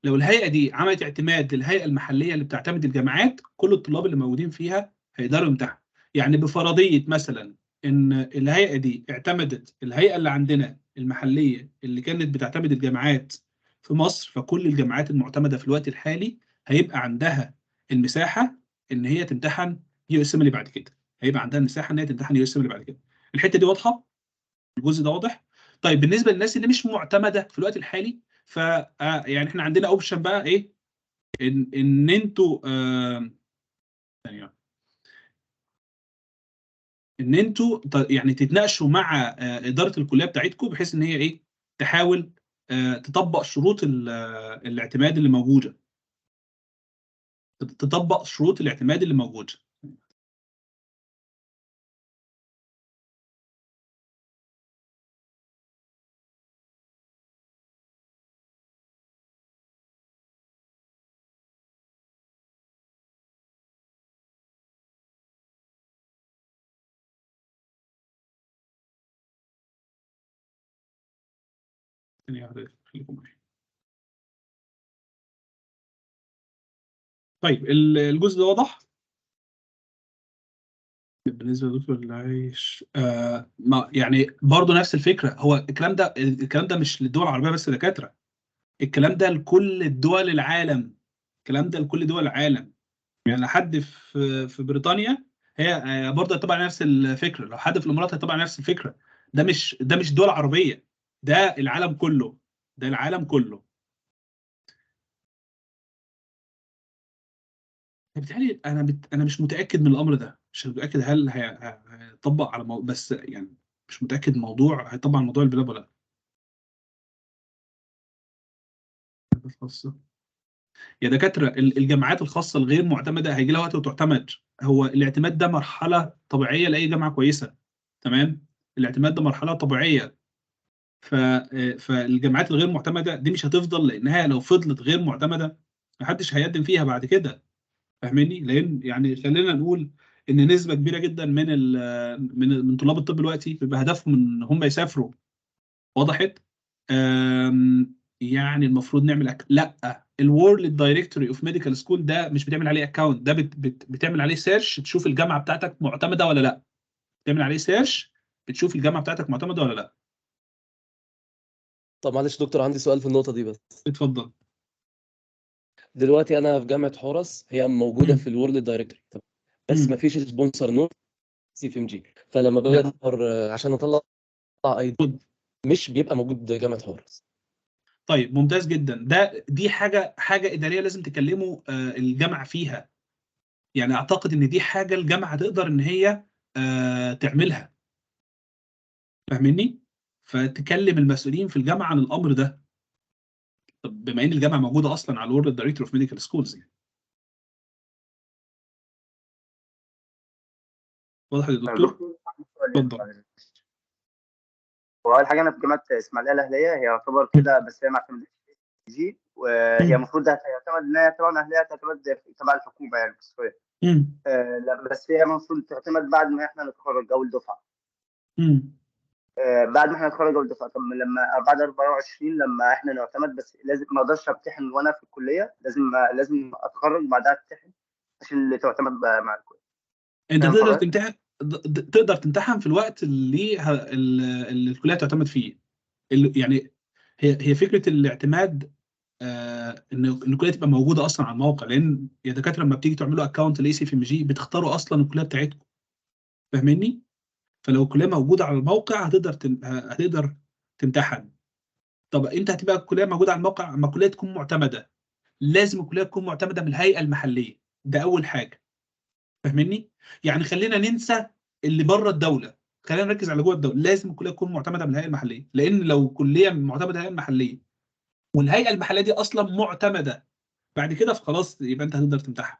A: لو الهيئه دي عملت اعتماد للهيئه المحليه اللي بتعتمد الجامعات، كل الطلاب اللي موجودين فيها هيقدروا يمتحنوا. يعني بفرضيه مثلا ان الهيئه دي اعتمدت الهيئه اللي عندنا المحليه اللي كانت بتعتمد الجامعات في مصر، فكل الجامعات المعتمده في الوقت الحالي هيبقى عندها المساحه ان هي تمتحن يو اس ام اللي بعد كده. هيبقى عندها المساحه ان هي تمتحن يو اس ام اللي بعد كده. الحته دي واضحه؟ الجزء ده واضح؟ طيب بالنسبه للناس اللي مش معتمده في الوقت الحالي، ف يعني احنا عندنا اوبشن بقى ايه؟ ان انتوا ثانيه، ان انتوا يعني تتناقشوا مع اداره الكليه بتاعتكم، بحيث ان هي ايه، تحاول تطبق شروط الاعتماد اللي موجوده، تطبق شروط الاعتماد اللي موجوده. ثانيه واحده، خليكم معايا. طيب الجزء ده واضح؟ بالنسبه للدكتور اللي عايش ما يعني برضه نفس الفكره. هو الكلام ده مش للدول العربيه بس يا دكاتره، الكلام ده لكل دول العالم. الكلام ده لكل دول العالم. يعني حد في بريطانيا هي برضه هيطبق نفس الفكره، لو حد في الامارات هيطبق نفس الفكره. ده مش دول عربيه، ده العالم كله. ده العالم كله. بالتالي انا مش متاكد من الامر ده، مش متاكد هل هيطبق على بس يعني مش متاكد الموضوع هيطبق على موضوع البلاد ولا لا. الخاصه يا دكاتره، الجامعات الخاصه الغير معتمده هيجي لها وقت وتعتمد. هو الاعتماد ده مرحله طبيعيه لاي جامعه كويسه، تمام. الاعتماد ده مرحله طبيعيه. ف... فالجامعات الغير معتمده دي مش هتفضل، لانها لو فضلت غير معتمده محدش هيقدم فيها بعد كده. فاهماني؟ لان يعني خلينا نقول ان نسبه كبيره جدا من طلاب الطب دلوقتي بيبقى هدفهم ان هم يسافروا. وضحت؟ يعني المفروض نعمل لا، الورلد دايركتوري اوف ميديكال سكول ده مش بتعمل عليه اكونت، ده بتعمل عليه سيرش تشوف الجامعه بتاعتك معتمده ولا لا. بتعمل عليه سيرش بتشوف الجامعه بتاعتك معتمده ولا لا.
E: طب معلش دكتور، عندي سؤال في النقطة دي بس.
A: اتفضل.
E: دلوقتي أنا في جامعة حورس، هي موجودة في الورلد دايركتوري، بس ما فيش سبونسر نوت سي في ام جي. فلما باجي ادور عشان اطلع اي دي، مش بيبقى موجود جامعة حورس.
A: طيب ممتاز جدا. دي حاجه اداريه لازم تكلموا الجامعه فيها. يعني اعتقد ان دي حاجه الجامعه تقدر ان هي تعملها. فاهمني؟ فتكلم المسؤولين في الجامعه عن الامر ده. طب بما ان الجامعه موجوده اصلا على الورد دايركتور اوف ميديكال سكولز يعني. واضح يا دكتور؟ اتفضل.
F: هو اول حاجه انا في جامعه اسماعيليه الاهليه، هي يعتبر كده بس هي معتمده جي، وهي المفروض هتعتمد ان هي طبعا اهليه تعتمد تبع الحكومه يعني المصريه. لا بس هي المفروض تعتمد بعد ما احنا نتخرج اول دفعه. بعد ما احنا نتخرج اول دفعه. طب لما بعد 24 لما احنا نعتمد، بس لازم ما اقدرش امتحن وانا في الكليه، لازم اتخرج بعدها امتحن عشان اللي تعتمد مع الكليه.
A: انت تقدر تمتحن في الوقت اللي الكليه تعتمد فيه. يعني هي فكره الاعتماد ان الكليه تبقى موجوده اصلا على الموقع. لان يا دكاتره لما بتيجي تعملوا اكونت لاي سي في ام جي بتختاروا اصلا الكليه بتاعتكم. فاهميني؟ فلو الكليه موجوده على الموقع هتقدر تمتحن. طب انت هتبقى الكليه موجوده على الموقع، اما الكليه تكون معتمده. لازم الكليه تكون معتمده من الهيئه المحليه، ده اول حاجه. فاهميني؟ يعني خلينا ننسى اللي بره الدوله، خلينا نركز على جوه الدوله. لازم الكليه تكون معتمده من الهيئه المحليه، لان لو كليه معتمده من الهيئه المحليه والهيئه المحليه دي اصلا معتمده بعد كده فخلاص يبقى انت هتقدر تمتحن.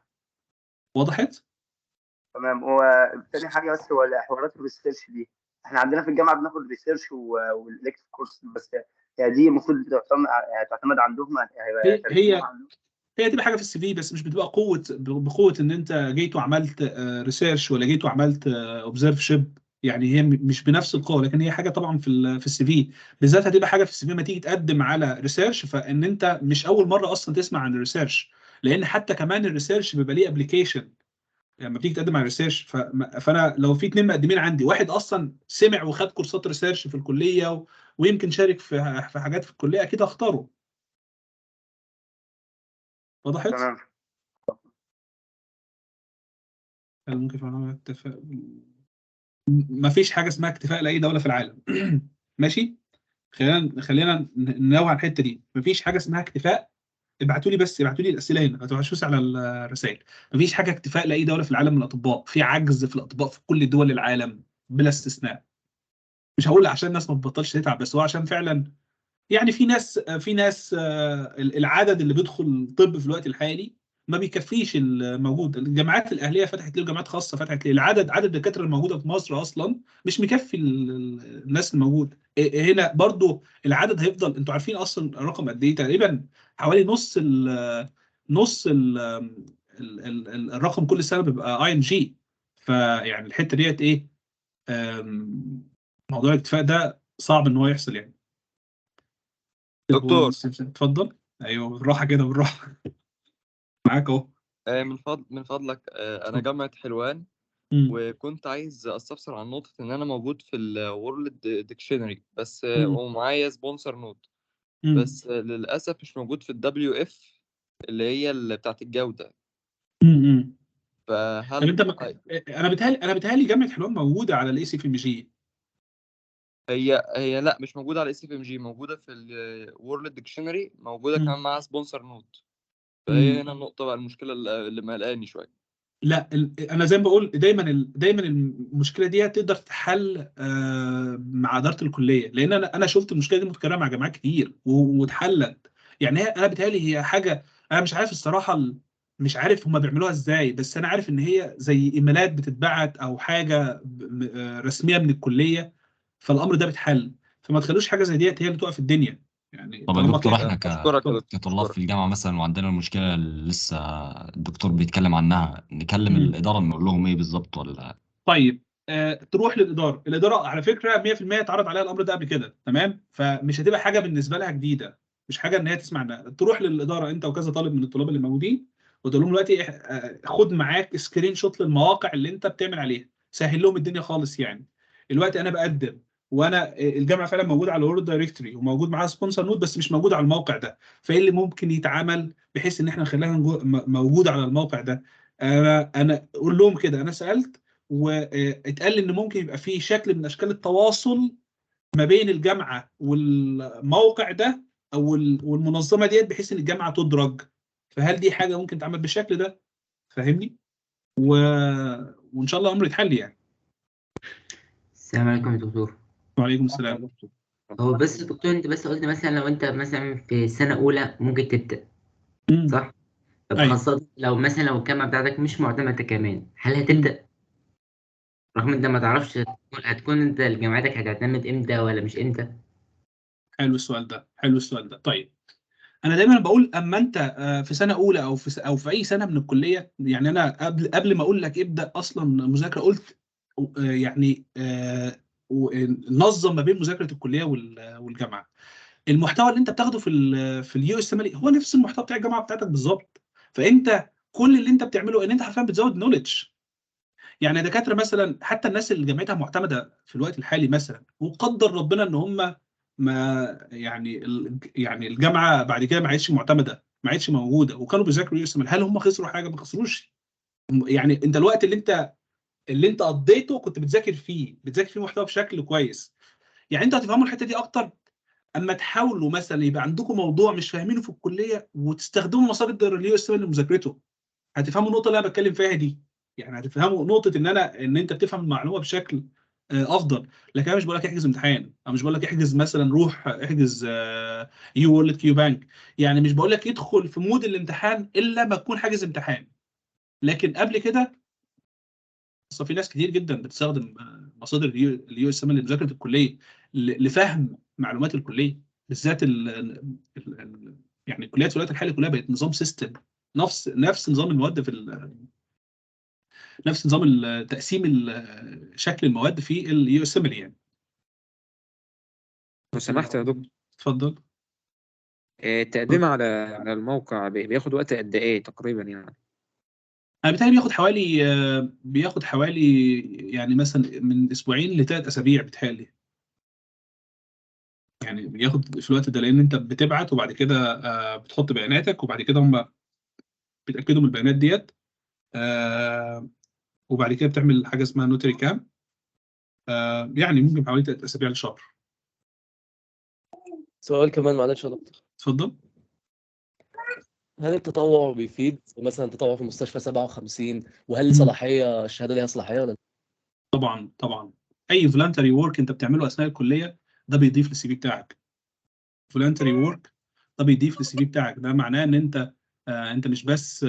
A: وضحت؟
F: تمام. هو تاني حاجه بس، هو حوارات الريسيرش دي، احنا عندنا في الجامعه بناخد ريسيرش والالكتيف كورس بس، يعني دي المفروض تعتمد عندهم، هيبقى ترتيبهم عندهم.
A: هي تبقى حاجه في السي في، بس مش بتبقى بقوه ان انت جيت وعملت ريسيرش ولا جيت وعملت اوبزرف شيب. يعني هي مش بنفس القوه، لكن هي حاجه طبعا في السي في بالذات هتبقى حاجه في السي في. ما تيجي تقدم على ريسيرش، فان انت مش اول مره اصلا تسمع عن الريسيرش، لان حتى كمان الريسيرش بيبقى ليه ابلكيشن لما بتيجي تقدم على ريسيرش. فانا لو في 2 مقدمين عندي، واحد اصلا سمع وخد كورسات ريسيرش في الكليه ويمكن شارك في حاجات في الكليه، اكيد هختاره. وضحت؟
F: تمام.
A: ممكن فعلا اتفق. ما فيش حاجه اسمها اكتفاء لاي دوله في العالم. ماشي، خلينا ننوع على الحته دي. ما فيش حاجه اسمها اكتفاء. ابعتوا لي الاسئله هنا، ما تبعتوش على الرسائل. ما فيش حاجه اكتفاء لاي دوله في العالم من الاطباء. في عجز في الاطباء في كل دول العالم بلا استثناء. مش هقول عشان الناس ما تبطلش تتعب، بس هو عشان فعلا يعني في ناس العدد اللي بيدخل طب في الوقت الحالي ما بيكفيش الموجود. الجامعات الاهليه فتحت ليه، وجامعات خاصه فتحت ليه. عدد الدكاتره الموجوده في مصر اصلا مش مكفي الناس الموجوده. هنا برضو العدد هيفضل. انتوا عارفين اصلا الرقم قد ايه؟ تقريبا حوالي نص الرقم كل سنه بيبقى اي ام جي. فيعني الحته ديت ايه، موضوع الاكتفاء ده صعب ان هو يحصل يعني.
G: دكتور،
A: اتفضل. ايوه بالراحه كده، بالراحه. معاك اهو.
G: من فضلك، انا جامعة حلوان، وكنت عايز استفسر عن نقطة ان انا موجود في الورلد ديكشنري بس، ومعايا سبونسر نوت، بس للاسف مش موجود في الدبليو اف اللي هي اللي بتاعت الجودة.
A: طب
G: فهل
A: انت انا بتهيألي جامعه حلوان موجوده على الاي سي في ام جي.
G: هي لا، مش موجودة على اس اف ام جي، موجودة في الورلد ديكشنري، موجودة كمان معاها سبونسر نوت. فهي هنا النقطة بقى، المشكلة اللي مقلقاني شوية.
A: لا انا زي ما بقول دايما المشكله دي تقدر تتحل مع اداره الكليه، لان انا شفت المشكله دي متكرره مع جامعات كتير واتحلت. يعني انا بتهيألي هي حاجه، انا مش عارف الصراحه، مش عارف هم بيعملوها ازاي، بس انا عارف ان هي زي ايميلات بتتبعت او حاجه رسميه من الكليه، فالامر ده بيتحل. فما تخلوش حاجه زي ديت هي اللي توقف الدنيا يعني.
C: طب يا
A: طالما
C: دكتور،
A: كده
C: احنا
G: أشكرك يا دكتور.
C: كطلاب في الجامعة مثلا، وعندنا المشكلة اللي لسه الدكتور بيتكلم عنها، نكلم الإدارة نقول لهم ايه بالظبط ولا؟
A: طيب تروح للاداره. الاداره على فكره 100% اتعرض عليها الامر ده قبل كده، تمام؟ فمش هتبقى حاجه بالنسبه لها جديده، مش حاجه ان هي تسمع عنها. تروح للاداره انت وكذا طالب من الطلاب اللي موجودين، وتقول لهم دلوقتي خد معاك سكرين شوت للمواقع اللي انت بتعمل عليها، سهل لهم الدنيا خالص يعني. دلوقتي انا بقدم، وانا الجامعه فعلا موجوده على الورد دايركتوري وموجود معاها سبونسر نوت، بس مش موجود على الموقع ده. فايه اللي ممكن يتعمل بحيث ان احنا نخليها موجوده على الموقع ده؟ انا اقول لهم كده انا سالت، واتقال ان ممكن يبقى في شكل من اشكال التواصل ما بين الجامعه والموقع ده او والمنظمه ديت، بحيث ان الجامعه تدرج. فهل دي حاجه ممكن تعمل بالشكل ده؟ فاهمني؟ وان شاء الله امر يتحل يعني.
H: السلام عليكم يا دكتور.
A: وعليكم السلام.
H: هو بس يا دكتور، انت بس قلت مثلا لو انت مثلا في سنة أولى ممكن تبدأ، صح؟ طب
A: أيوة.
H: خاصة لو الجامعة بتاعتك مش معتمدة كمان، هل هتبدأ؟ رغم انت ما تعرفش هتكون انت جامعتك هتعتمد امتى ولا مش امتى؟
A: حلو السؤال ده، حلو السؤال ده. طيب انا دايما بقول اما انت في سنه اولى او في اي سنه من الكليه، يعني انا قبل ما اقول لك ابدا اصلا مذاكره، قلت يعني نظم ما بين مذاكره الكليه والجامعه. المحتوى اللي انت بتاخده في اليو اس ام هو نفس المحتوى بتاع الجامعه بتاعتك بالظبط. فانت كل اللي انت بتعمله ان انت حرفيا بتزود نوليدج. يعني دكاتره مثلا، حتى الناس اللي جامعتها معتمده في الوقت الحالي مثلا، وقدر ربنا ان هم ما يعني الجامعه بعد كده ما عادش معتمده، ما عادش موجوده، وكانوا بيذاكروا يو اس ام، هل هم خسروا حاجه؟ ما خسروش. يعني انت الوقت اللي انت قضيته كنت بتذاكر فيه محتوى بشكل كويس. يعني انتوا هتفهموا الحته دي اكتر اما تحاولوا مثلا يبقى عندكم موضوع مش فاهمينه في الكليه وتستخدموا مصادر اليو اس ام لمذاكرته. هتفهموا النقطه اللي انا بتكلم فيها دي. يعني هتفهموا نقطه ان انت بتفهم المعلومه بشكل افضل. لكن انا مش بقول لك احجز امتحان، انا مش بقول لك احجز مثلا روح احجز يو وورلد كيو بانك، يعني مش بقول لك ادخل في مود الامتحان الا ما تكون حاجز امتحان. لكن قبل كده اصل في ناس كتير جدا بتستخدم مصادر اليو اس ام لمذاكره الكليه، لفهم معلومات الكليه، بالذات يعني الكليات في الوقت الحالي كلها بقت نظام سيستم، نفس نظام المواد نفس نظام تقسيم شكل المواد في اليو اس ام يعني.
I: لو سمحت يا دكتور،
A: اتفضل.
I: التقديم على الموقع بياخد وقت قد ايه تقريبا يعني؟
A: انا بيتهيألي بياخد حوالي يعني مثلا من اسبوعين ل3 اسابيع بيتهيألي، يعني بياخد في الوقت ده، لان انت بتبعت وبعد كده بتحط بياناتك، وبعد كده هم بيتاكدوا من البيانات ديت، وبعد كده بتعمل حاجه اسمها نوتري كام، يعني ممكن حوالي 3 اسابيع لشهر.
E: سؤال كمان معلش يا دكتور،
A: اتفضل.
E: هل التطوع بيفيد؟ مثلا تطوع في مستشفى 57، وهل صلاحيه الشهاده ليها صلاحيه ولا؟
A: طبعا اي فولنتري ورك انت بتعمله اثناء الكليه ده بيضيف للسي في بتاعك. فولنتري ورك ده بيضيف للسي في بتاعك، ده معناه ان انت مش بس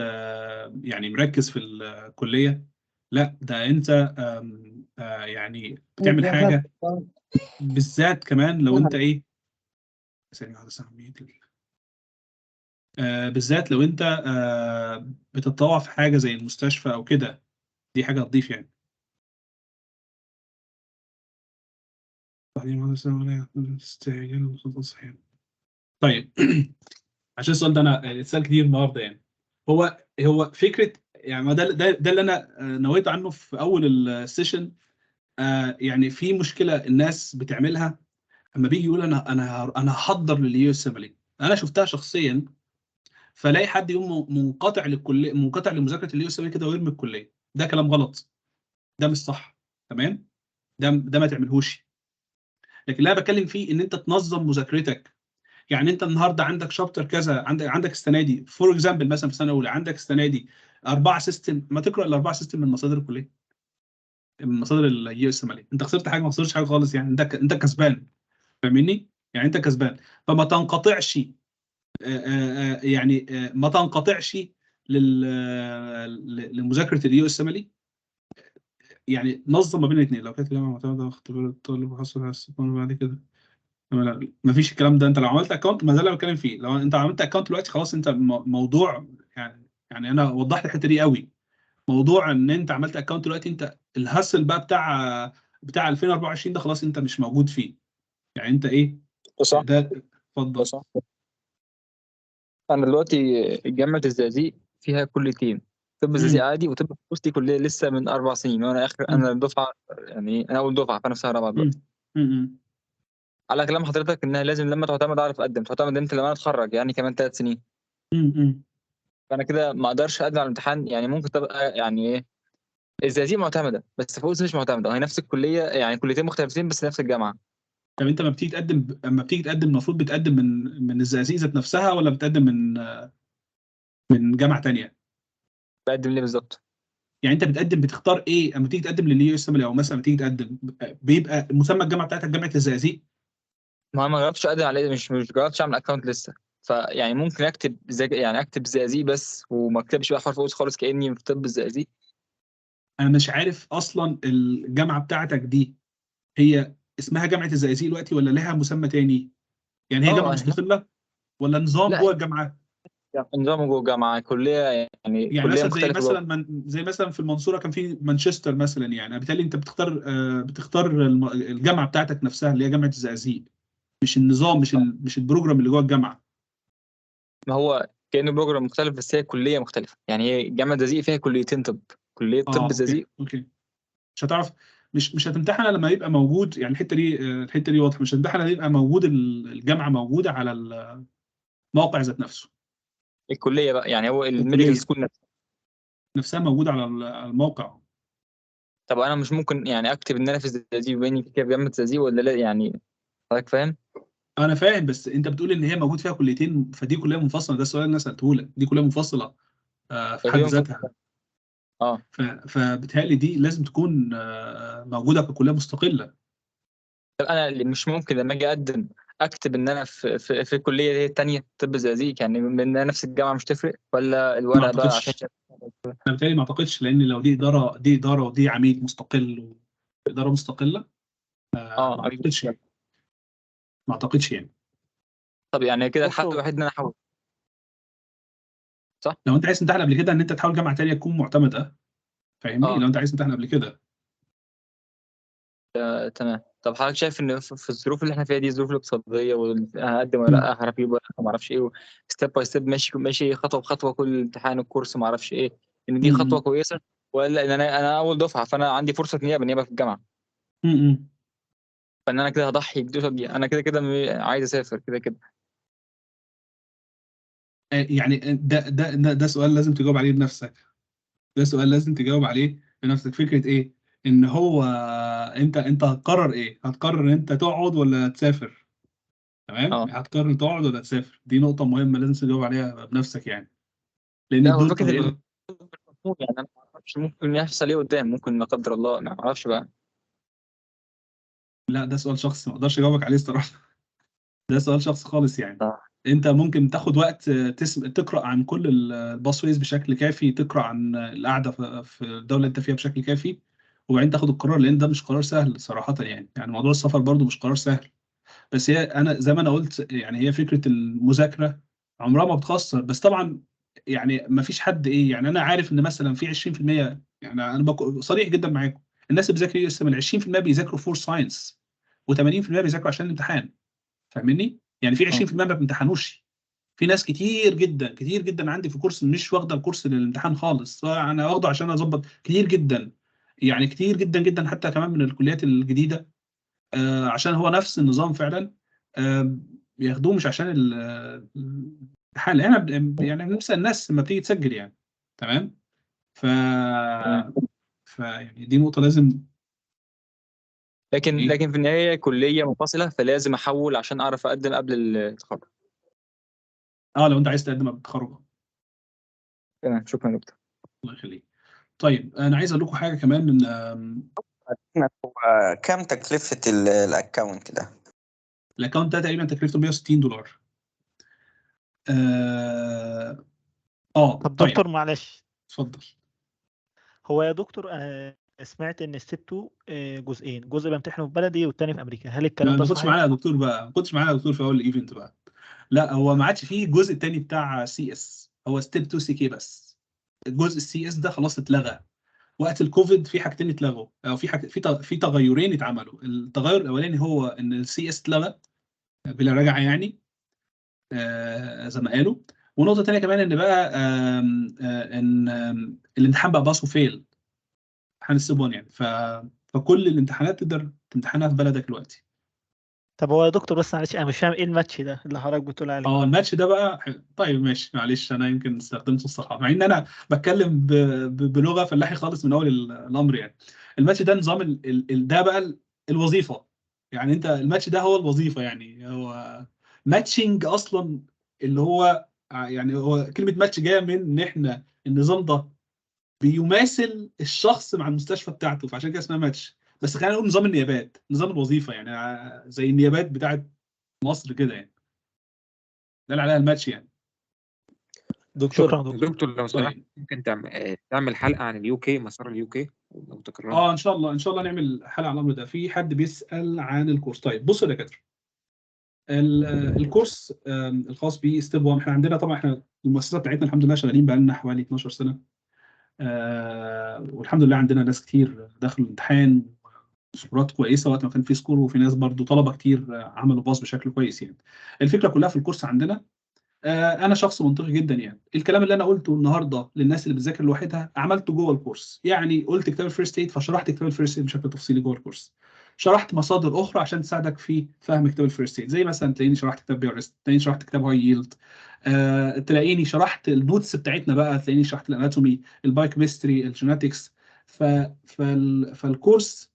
A: يعني مركز في الكليه، لا ده انت يعني بتعمل حاجه، بالذات كمان لو انت ايه، بالذات لو انت بتتطوع في حاجه زي المستشفى او كده، دي حاجه هتضيف يعني. طيب عشان السؤال ده انا اتسال كتير النهارده يعني، هو فكره يعني، ما ده اللي انا نويت عنه في اول السيشن. يعني في مشكله الناس بتعملها اما بيجي يقول انا هحضر لليو اس ام. انا شفتها شخصيا، فلاقي حد يقوم منقطع للكليه، منقطع لمذاكره اليو اس ام كده ويرمي الكليه. ده كلام غلط، ده مش صح، تمام؟ ده ما تعملهوش. لكن اللي انا بتكلم فيه ان انت تنظم مذاكرتك. يعني انت النهارده عندك شابتر كذا، عندك السنه دي فور اكزامبل مثلا في سنه اولى عندك السنه دي 4 سيستم، ما تقرا ال4 سيستم من مصادر الكليه، من مصادر اليو اس ام. انت خسرت حاجه؟ ما خسرتش حاجه خالص يعني، انت كسبان، فاهمني؟ يعني انت كسبان، فما تنقطعش يعني ما تنقطعش لمذاكره اليو اس ام. يعني نظم ما بين الاثنين. لو كانت الجامعه معتمده على اختبار الطالب وحصل على السكون بعد كده، لا ما فيش الكلام ده. انت لو عملت اكونت، ما ده اللي انا بتكلم فيه، لو انت عملت اكونت دلوقتي خلاص انت موضوع يعني انا وضحت الحته دي قوي. موضوع ان انت عملت اكونت دلوقتي، انت الهسل بقى بتاع 2024 ده خلاص انت مش موجود فيه. يعني انت ايه
D: صح.
A: ده؟ اتفضل.
D: صح. انا دلوقتي جامعه الزقازيق فيها كليتين، طب الزقازيق عادي وطب الفؤوس، دي كليه لسه من 4 سنين، وانا انا دفعه، يعني انا اول دفعه، فانا في سنه رابعه دلوقتي. على كلام حضرتك انها لازم لما تعتمد اعرف اقدم، تعتمد امتى؟ لما انا اتخرج يعني كمان 3 سنين. فانا كده ما اقدرش اقدم على الامتحان، يعني ممكن تبقى يعني ايه، الزقازيق معتمده بس فؤوس مش معتمده، هي نفس الكليه يعني كليتين مختلفتين بس نفس الجامعه.
A: طب انت لما بتيجي تقدم المفروض بتقدم من الزقازيق ذات نفسها، ولا بتقدم من جامعه ثانيه؟
D: بقدم ليه بالظبط؟
A: يعني انت بتختار ايه اما تيجي تقدم لليو اس ام، او مثلا تيجي تقدم بيبقى مسمى الجامعه بتاعتك جامعه الزقازيق؟
D: ما جربتش اقدم عليه، مش جربتش اعمل اكونت لسه، فيعني ممكن اكتب يعني اكتب زقازيق بس وما اكتبش بقى حرف فؤوس خالص كاني في طب الزقازيق.
A: انا مش عارف اصلا الجامعه بتاعتك دي هي اسمها جامعه الزقازيق دلوقتي، ولا لها مسمى تاني؟ يعني هي جامعه مستقله ولا نظام
D: لا،
A: جوه الجامعه؟
D: نظام جوه الجامعه، كليه يعني
A: يعني
D: كليه
A: مثلا زي
D: مختلفه جوه.
A: مثلا زي مثلا في المنصوره كان في مانشستر مثلا، يعني بالتالي انت بتختار الجامعه بتاعتك نفسها اللي هي جامعه الزقازيق، مش النظام، مش البروجرام اللي جوه الجامعه.
D: ما هو كانه بروجرام مختلف بس هي كليه مختلفه، يعني هي جامعه الزقازيق فيها كليتين طب، كليه طب
A: اوكي
D: الزقازيق.
A: اوكي. مش هتعرف، مش هتمتحن لما يبقى موجود، يعني الحته دي واضحه، مش هتمتحن لما يبقى موجود الجامعه موجوده على الموقع ذات نفسه.
D: الكليه بقى يعني هو الميديكال
A: الكليه
D: سكول
A: نفسها موجوده على الموقع.
D: طب انا مش ممكن يعني اكتب ان انا في الزقازيق واني في جامعه الزقازيق ولا لا يعني؟ حضرتك فاهم؟
A: انا فاهم، بس انت بتقول ان هي موجود فيها كليتين، فدي كليه منفصله، ده السؤال اللي انا سالته لك، دي كليه منفصله في حد
D: فدي
A: ذاتها. فبالتالي دي لازم تكون موجوده ككليه مستقله.
D: طب انا اللي مش ممكن لما اجي اقدم اكتب ان انا في الكليه تانية طب زقازيق، يعني من نفس الجامعه مش تفرق، ولا
A: ما
D: الورق بقى عشان
A: اعتقدش، انا بالتالي ما اعتقدش، لان لو دي اداره ودي عميد مستقل واداره مستقله، ما اعتقدش يعني. ما اعتقدش يعني.
D: طب يعني كده الحل
J: دكتور
D: الوحيد ان انا احول، صح؟
A: لو انت عايز تمتحن قبل كده ان انت تحاول جامعه ثانيه تكون معتمده، فاهمني؟ لو انت عايز تمتحن قبل كده.
D: تمام. طب حضرتك شايف ان في الظروف اللي احنا فيها دي، الظروف الاقتصاديه، وهقدم ولا لا، هربيب ولا ما اعرفش ايه، ستيب باي ستيب، ماشي خطوه بخطوه، كل امتحان الكورس ما اعرفش ايه، ان دي خطوه كويسه، ولا ان انا اول دفعه فانا عندي فرصه نيابه في الجامعه، فان انا كده هضحي بدي، انا كده عايز اسافر كده.
A: يعني ده سؤال لازم تجاوب عليه بنفسك. ده سؤال لازم تجاوب عليه بنفسك. فكره ايه؟ ان هو انت هتقرر ايه؟ هتقرر ان انت تقعد ولا تسافر؟ تمام؟ هتقرر تقعد ولا تسافر؟ دي نقطه مهمه لازم تجاوب عليها بنفسك يعني، لان
D: لا، هو
A: دول
D: فكره
A: قرارات.
D: يعني انا ما اعرفش ممكن يحصل ايه قدام، ممكن لا قدر الله، ما اعرفش بقى.
A: لا ده سؤال شخصي، ما اقدرش اجاوبك عليه الصراحه. ده سؤال شخصي خالص يعني. انت ممكن تاخد وقت تقرا عن كل الباسويز بشكل كافي، تقرا عن القعده في الدوله اللي انت فيها بشكل كافي، وبعدين تاخد القرار، لان ده مش قرار سهل صراحه يعني موضوع السفر برضو مش قرار سهل. بس هي انا زي ما انا قلت يعني، هي فكره المذاكره عمرها ما بتخسر. بس طبعا يعني ما فيش حد يعني انا عارف ان مثلا في 20%، يعني انا صريح جدا معاكم، الناس اللي بتذاكر لسه من 20% بيذاكروا فور ساينس، و80% بيذاكروا عشان الامتحان. فاهمني؟ يعني في 20% ما بيمتحنوش. في ناس كتير جدا كتير جدا عندي في كورس مش واخده الكورس للامتحان خالص، انا واخده عشان اظبط، كتير جدا يعني، كتير جدا جدا، حتى كمان من الكليات الجديده، عشان هو نفس النظام فعلا، بياخدوه مش عشان الامتحان. احنا يعني بنسال الناس لما بتيجي تسجل يعني. تمام؟ يعني دي نقطه لازم.
D: لكن في النهايه كليه منفصله، فلازم احول عشان اعرف اقدم قبل التخرج.
A: لو انت عايز تقدم قبل التخرج.
D: تمام، شكرا يا دكتور.
A: الله يخليك. طيب انا عايز اقول لكم حاجه كمان، ان
K: هو كم تكلفة الاكونت ده؟
A: الاكونت ده تقريبا تكلفته $160.
J: طب
A: طيب
J: دكتور معلش،
A: اتفضل.
J: هو يا دكتور سمعت ان ستيب 2 جزئين، جزء بامتحنه في بلدي والتاني في امريكا، هل الكلام ده
A: ما كنتش
J: صحيح؟
A: معانا يا دكتور بقى، ما كنتش معانا يا دكتور في اول الايفنت بقى. لا هو ما عادش فيه الجزء الثاني بتاع سي اس، هو ستيب 2 سي كي بس. الجزء السي اس ده خلاص اتلغى. وقت الكوفيد في حاجتين اتلغوا، او في تغيرين اتعملوا. التغير الاولاني هو ان السي اس اتلغى بلا رجعه يعني، زي ما قالوا. ونقطه ثانيه كمان ان بقى ان الامتحان بقى باص وفيل، امتحان السيب 1 يعني. فكل الامتحانات تقدر تمتحنها في بلدك دلوقتي.
J: طب هو يا دكتور بس معلش، انا مش فاهم ايه الماتش ده اللي حضرتك بتقول عليه.
A: الماتش ده بقى طيب ماشي، معلش انا يمكن استخدمت الصراحه، مع ان انا بتكلم بلغه فلاحي خالص من اول الامر يعني. الماتش ده نظام ده بقى الوظيفه يعني. انت الماتش ده هو الوظيفه يعني، هو ماتشنج اصلا، اللي هو يعني هو كلمه ماتش جايه من ان احنا النظام ده بيماثل الشخص مع المستشفى بتاعته، فعشان كده اسمها ماتش. بس خلينا نقول نظام النيابات، نظام الوظيفه يعني، زي النيابات بتاعت مصر كده يعني. ده اللي عليها الماتش يعني.
J: شكرا
I: دكتور لو سمحت، ممكن تعمل حلقه عن اليو كي، مسار اليو كي لو تكررها.
A: ان شاء الله، ان شاء الله نعمل حلقه عن الامر ده. في حد بيسال عن الكورس. طيب بصوا يا دكاتره، الكورس الخاص بيه ستيب 1، احنا عندنا طبعا، احنا المؤسسه بتاعتنا الحمد لله شغالين بقى لنا حوالي 12 سنه، والحمد لله عندنا ناس كتير دخلوا الامتحان، سكورات كويسه وقت ما كان في سكور، وفي ناس برضو طلبه كتير عملوا باص بشكل كويس يعني. الفكره كلها في الكورس عندنا، انا شخص منطقي جدا يعني. الكلام اللي انا قلته النهارده للناس اللي بتذاكر لوحدها عملته جوه الكورس يعني. قلت كتاب الفيرست ايد، فشرحت كتاب الفيرست ايد بشكل تفصيلي جوه الكورس. شرحت مصادر اخرى عشان تساعدك في فهم كتاب الفيرست ايد، زي مثلا تلاقيني شرحت كتاب بيورست، تلاقيني شرحت كتاب هاي ييلد، تلاقيني شرحت النوتس بتاعتنا بقى، تلاقيني شرحت الاناتومي، البايوكيمستري، الجينetics. فالكورس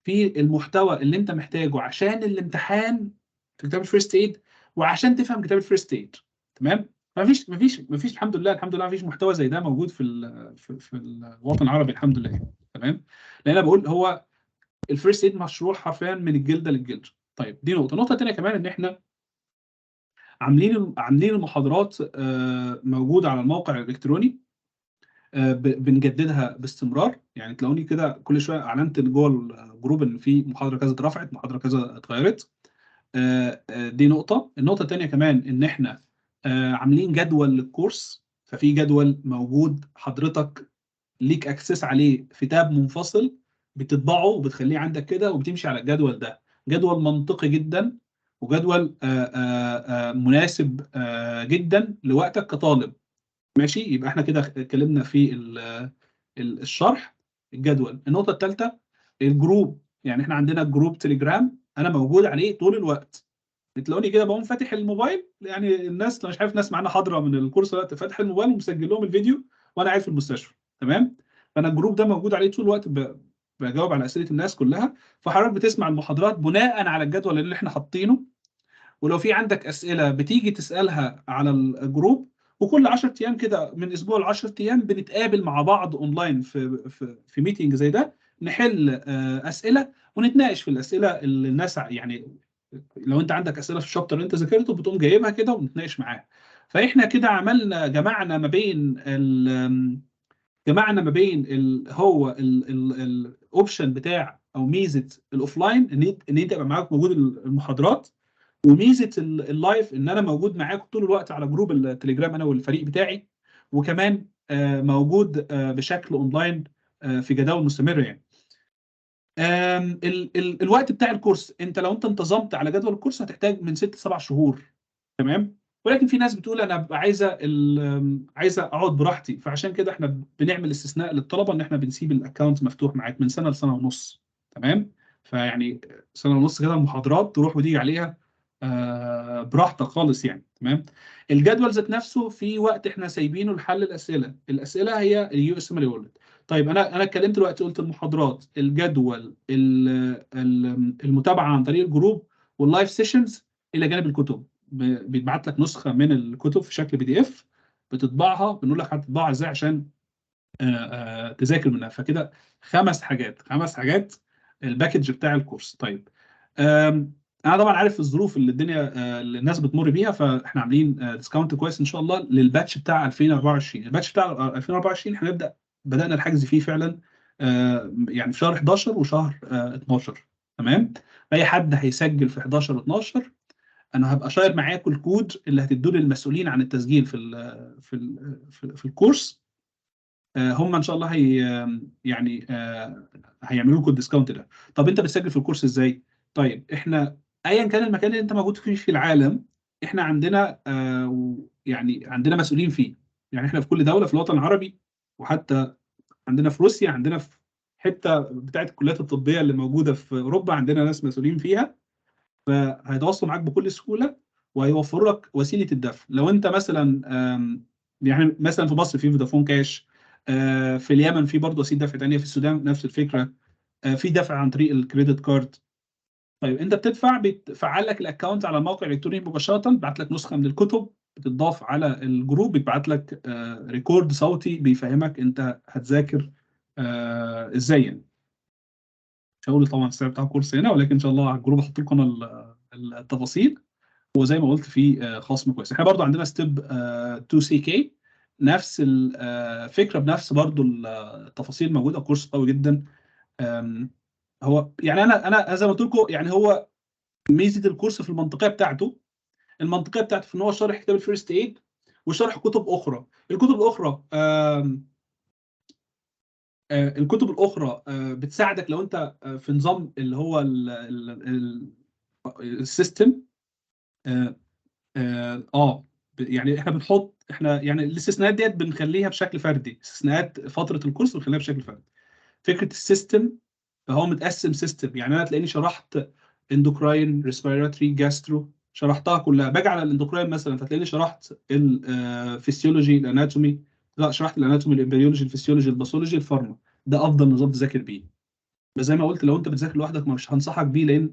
A: فيه المحتوى اللي انت محتاجه عشان الامتحان في كتاب الفيرست ايد، وعشان تفهم كتاب الفيرست ايد. تمام؟ ما فيش الحمد لله ما فيش محتوى زي ده موجود في الوطن العربي الحمد لله. تمام. لان انا بقول هو الفيرست ايد مشروع حرفيا من الجلده للجلد. طيب دي نقطه ثانيه كمان، ان احنا عاملين المحاضرات موجوده على الموقع الالكتروني، بنجددها باستمرار. يعني تلاقوني كده كل شويه اعلنت جوه الجروب ان في محاضره كذا اترفعت، محاضره كذا اتغيرت. دي نقطه. النقطه الثانيه كمان ان احنا عاملين جدول للكورس، ففي جدول موجود حضرتك ليك اكسس عليه في تاب منفصل، بتطبعه وبتخليه عندك كده وبتمشي على الجدول ده. جدول منطقي جدا، وجدول مناسب جدا لوقتك كطالب. ماشي، يبقى احنا كده اتكلمنا في الشرح. الجدول. النقطة الثالثة الجروب. يعني احنا عندنا جروب تليجرام انا موجود عليه طول الوقت. بتلاقوني كده بقوم فاتح الموبايل، يعني الناس مش عارف، ناس معانا حاضرة من الكورس دلوقتي فاتح الموبايل ومسجل لهم الفيديو وانا قاعد في المستشفى. تمام. فانا الجروب ده موجود عليه طول الوقت، بجاوب على اسئلة الناس كلها. فحضرتك بتسمع المحاضرات بناء على الجدول اللي احنا حاطينه، ولو في عندك اسئله بتيجي تسالها على الجروب. وكل 10 ايام كده، من اسبوع ل 10 ايام بنتقابل مع بعض اونلاين في ميتنج زي ده، نحل اسئله ونتناقش في الاسئله اللي الناس يعني لو انت عندك اسئله في الشابتر اللي انت ذاكرته بتقوم جايبها كده ونتناقش معاها. فاحنا كده عملنا جمعنا ما بين هو الاوبشن بتاع او ميزه الاوفلاين ان انت يبقى معاك موجود المحاضرات، وميزه اللايف ان انا موجود معاكم طول الوقت على جروب التليجرام انا والفريق بتاعي، وكمان موجود بشكل اونلاين في جداول مستمره. يعني الوقت بتاع الكورس، انت لو انتظمت على جدول الكورس هتحتاج من 6 ل 7 شهور. تمام. ولكن في ناس بتقول انا عايزه اقعد براحتي، فعشان كده احنا بنعمل استثناء للطلبه ان احنا بنسيب الاكونت مفتوح معاك من سنه لسنه ونص. تمام. فيعني سنه ونص كده المحاضرات تروح وتيجي عليها براحتك خالص يعني. تمام. الجدول ذات نفسه في وقت احنا سايبينه لحل الاسئله هي اليو اس ام ال وورلد. طيب انا اتكلمت دلوقتي قلت المحاضرات، الجدول، المتابعه عن طريق الجروب، واللايف سيشنز، الى جانب الكتب. بيتبعت لك نسخه من الكتب في شكل PDF، بتطبعها، بنقول لك هتطبعها ازاي عشان تذاكر منها. فكده 5 حاجات الباكج بتاع الكورس. طيب انا طبعا عارف الظروف اللي اللي الناس بتمر بيها، فاحنا عاملين ديسكاونت كويس ان شاء الله للباتش بتاع 2024. الباتش بتاع 2024 بدأنا الحجز فيه فعلا يعني في شهر 11 وشهر 12. تمام. اي حد هيسجل في 11 و12 انا هبقى شاير معاكم الكود اللي هتدوه للمسؤولين عن التسجيل في الكورس. هم ان شاء الله يعني هيعملوا لكم الديسكاونت ده. طب انت بتسجل في الكورس ازاي؟ طيب احنا ايا كان المكان اللي انت موجود فيه في العالم، احنا عندنا يعني عندنا مسؤولين فيه. يعني احنا في كل دوله في الوطن العربي، وحتى عندنا في روسيا، عندنا في حته بتاعت الكليات الطبيه اللي موجوده في اوروبا عندنا ناس مسؤولين فيها. فهيتواصلوا معاك بكل سهوله وهيوفروا لك وسيله الدفع. لو انت مثلا يعني مثلا في مصر في فودافون كاش، في اليمن في برضه وسيله دفع ثانيه، في السودان نفس الفكره، في دفع عن طريق الكريدت كارد. طيب انت بتدفع، بتفعل لك الاكونت على الموقع الالكتروني مباشره، بيبعت لك نسخه من الكتب بتضاف على الجروب، بيبعت لك ريكورد صوتي بيفهمك انت هتذاكر ازاي. يعني مش هقول طبعا السعر بتاع الكورس هنا، ولكن ان شاء الله على الجروب احط لكم انا التفاصيل. وزي ما قلت في خصم كويس. احنا برضو عندنا ستيب 2CK نفس الفكره بنفس برضو التفاصيل موجوده. كورس قوي جدا. هو يعني انا زي ما قلت لكم، يعني هو ميزه الكورس في المنطقيه بتاعته في ان هو شارح كتاب الفيرست ايد وشرح كتب اخرى. الكتب الاخرى بتساعدك لو انت في نظام اللي هو السيستم. يعني احنا يعني الاستثناءات ديت بنخليها بشكل فردي. استثناءات فتره الكورس بنخليها بشكل فردي. فكره السيستم فهو متقسم سيستم. يعني انا تلاقيني شرحت اندوكراين، ريسبيراتوري، جاسترو، شرحتها كلها. باجي على الاندوكراين مثلا فتلاقيني شرحت الفسيولوجي، الاناتومي، لا شرحت الاناتومي، الامبريولوجي، الفسيولوجي، الباثولوجي، الفارما. ده افضل نظام تذاكر بيه. بس زي ما قلت لو انت بتذاكر لوحدك مش هنصحك بيه، لان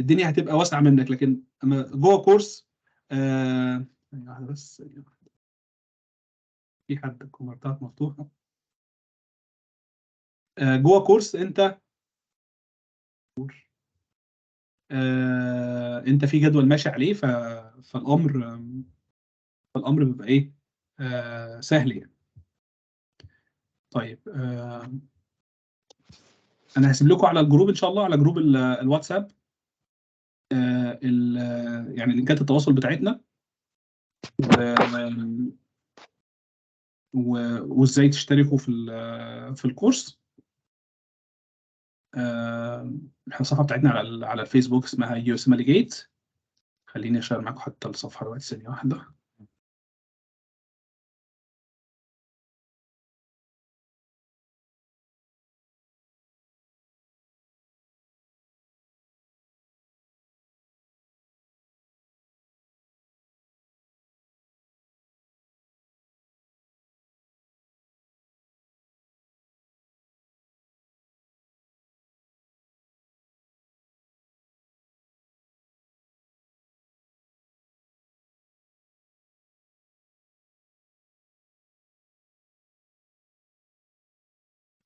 A: الدنيا هتبقى واسعه منك. لكن اما جوه كورس ثانية واحدة بس، ثانية واحدة. في حد كومنتات مفتوحة جوه كورس انت انت في جدول ماشي عليه، فالامر بيبقى ايه سهل يعني. طيب انا هسيب لكم على الجروب ان شاء الله، على جروب الواتساب يعني لينكات التواصل بتاعتنا وازاي تشتركوا في الكورس. الصفحه بتاعتنا على الفيسبوك اسمها يوسمالي جيت. خليني اشير معاكم حتى الصفحه دلوقتي، ثانيه واحده.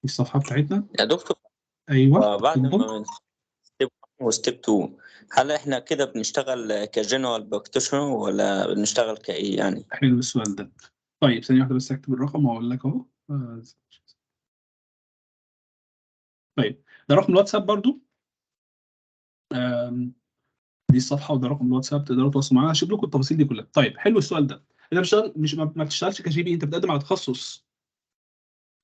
A: الصفحه بتاعتنا.
K: يا دكتور
A: ايوه
K: بعد
A: اتفضل.
K: ما ستيب 1 وستيب 2 هل احنا كده بنشتغل كجنرال براكتيشنر ولا بنشتغل كايه يعني؟
A: حلو السؤال ده. طيب ثانيه واحده بس اكتب الرقم واقول لك اهو. طيب ده رقم الواتساب برضو. دي الصفحه وده رقم الواتساب، تقدروا تتواصلوا معانا. هشيل لكم التفاصيل دي كلها. طيب حلو السؤال ده. انت مش ما بتشتغلش كجي بي، انت بتقدم على تخصص.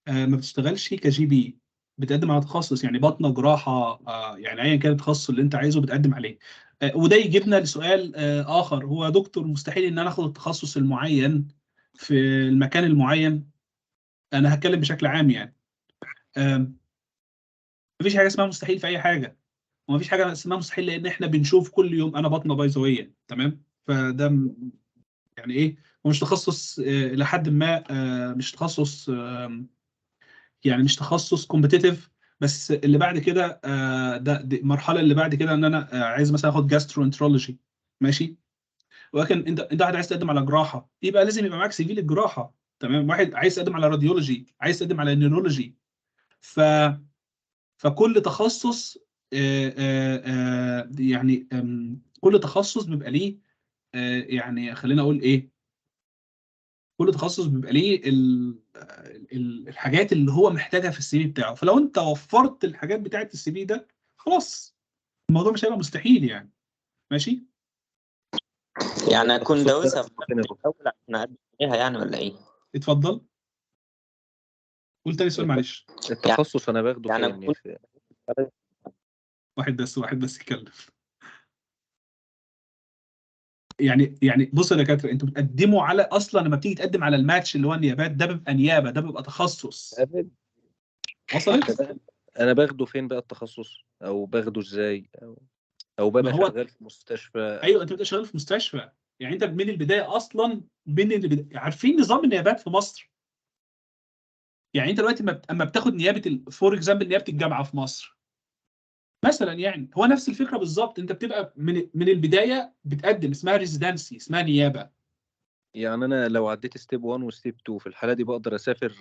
A: ما بتشتغلش كجي بي، بتقدم على تخصص، يعني بطنه، جراحه، يعني ايا كان التخصص اللي انت عايزه بتقدم عليه. وده يجيبنا لسؤال اخر. هو يا دكتور مستحيل ان انا اخد التخصص المعين في المكان المعين؟ انا هتكلم بشكل عام يعني. مفيش حاجه اسمها مستحيل في اي حاجه، ومفيش حاجه اسمها مستحيل لان احنا بنشوف كل يوم. انا بطنه بيزويه تمام، فده يعني ايه، هو مش تخصص لحد ما مش تخصص يعني مش تخصص كومبتيتيف. بس اللي بعد كده دي المرحله اللي بعد كده ان انا عايز مثلا اخد جاسترونترولوجي ماشي. ولكن انت واحد عايز تقدم على جراحه، يبقى لازم يبقى معاك سي في للجراحه تمام. واحد عايز تقدم على راديولوجي، عايز تقدم على نيورولوجي. ف فكل تخصص يعني كل تخصص بيبقى ليه يعني خلينا اقول ايه، كل تخصص بيبقى ليه الحاجات اللي هو محتاجها في السي في بتاعه. فلو انت وفرت الحاجات بتاعت السي في ده خلاص الموضوع مش هيبقى مستحيل يعني. ماشي.
K: يعني اكون داوسها في الاول عشان اقدم عليها يعني ولا ايه؟
A: اتفضل قول تاني سؤال معلش.
I: التخصص انا باخده
K: يعني
I: فين؟
A: واحد بس يتكلم. يعني بص يا دكاتره، انتوا بتقدموا على اصلا لما بتيجي تقدم على الماتش اللي هو النيابات، ده بيبقى نيابه، ده بيبقى تخصص. وصلت؟
I: انا باخده فين بقى التخصص، او باخده ازاي، او
A: ما
I: ببقى
A: هو
I: شغال في مستشفى؟
A: ايوه انت بتبقى شغال في مستشفى. يعني انت من البدايه اصلا عارفين نظام النيابات في مصر؟ يعني انت دلوقتي اما بتاخد نيابه فور اكزامبل نيابه الجامعه في مصر مثلا، يعني هو نفس الفكره بالظبط. انت بتبقى من البدايه بتقدم، اسمها ريزيدنسي، اسمها نيابه.
I: يعني انا لو عديت ستيب 1 وستيب 2 في الحاله دي بقدر اسافر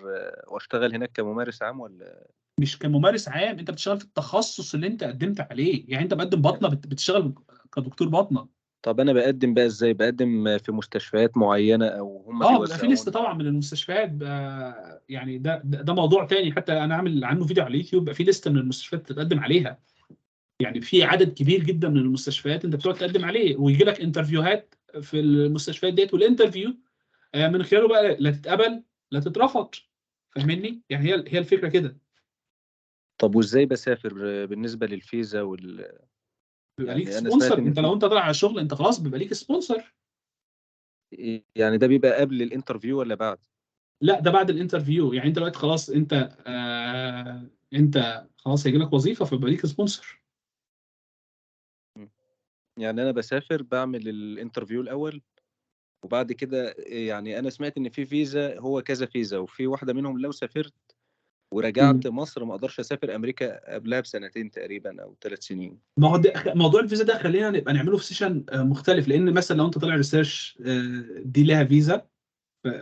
I: واشتغل هناك كممارس عام ولا؟
A: مش كممارس عام، انت بتشتغل في التخصص اللي انت قدمت عليه. يعني انت مقدم باطنه بتشتغل كدكتور باطنه.
I: طب انا بقدم بقى ازاي؟ بقدم في مستشفيات معينه او هم
A: بيبقى في لسته
I: بيوزعوني؟
A: طبعا من المستشفيات يعني ده موضوع تاني، حتى انا عامل عنه فيديو على اليوتيوب. بيبقى في لسته من المستشفيات تتقدم عليها. يعني في عدد كبير جدا من المستشفيات انت بتقعد تقدم عليه، ويجي لك انترفيوهات في المستشفيات ديت، والانترفيو من خلاله بقى لا تتقبل لا تترفض. فاهمني؟ يعني هي الفكره كده.
I: طب وازاي بسافر بالنسبه للفيزا
A: بيبقى ليك
I: يعني انا سمعت
A: سبونسر.
I: ان
A: انت لو انت طالع على شغل انت خلاص بيبقى ليك سبونسر.
I: يعني ده بيبقى قبل الانترفيو ولا بعد؟
A: لا ده بعد الانترفيو. يعني انت دلوقتي خلاص انت خلاص هيجي لك وظيفه فبيبقى ليك سبونسر.
I: يعني انا بسافر بعمل الانترفيو الاول وبعد كده يعني انا سمعت ان في فيزا، هو كذا فيزا، وفي واحده منهم لو سافرت ورجعت مصر ما اقدرش اسافر امريكا قبلها بسنتين تقريبا او 3 سنين.
A: ما هو موضوع الفيزا ده خلينا نبقى نعمله في سيشن مختلف، لان مثلا لو انت طالع ريسيرش دي لها فيزا،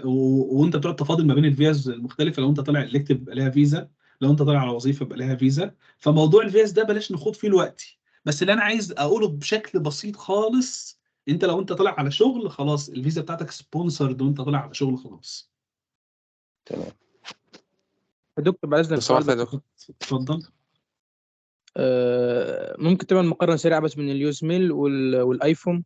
A: وانت بتقعد تفاضل ما بين الفيز المختلفه. لو انت طالع الكتيف بقى لها فيزا، لو انت طالع على وظيفه بقى لها فيزا. فموضوع الفيز ده بلاش نخوض فيه دلوقتي، بس اللي انا عايز اقوله بشكل بسيط خالص، انت لو انت طالع على شغل خلاص الفيزا بتاعتك سبونسرد وانت طالع على شغل خلاص.
I: تمام.
L: يا دكتور بعد اذنك سؤال بس.
A: اتفضل.
L: ممكن تعمل مقارنه سريعه بس بين اليوز ميل والايفون؟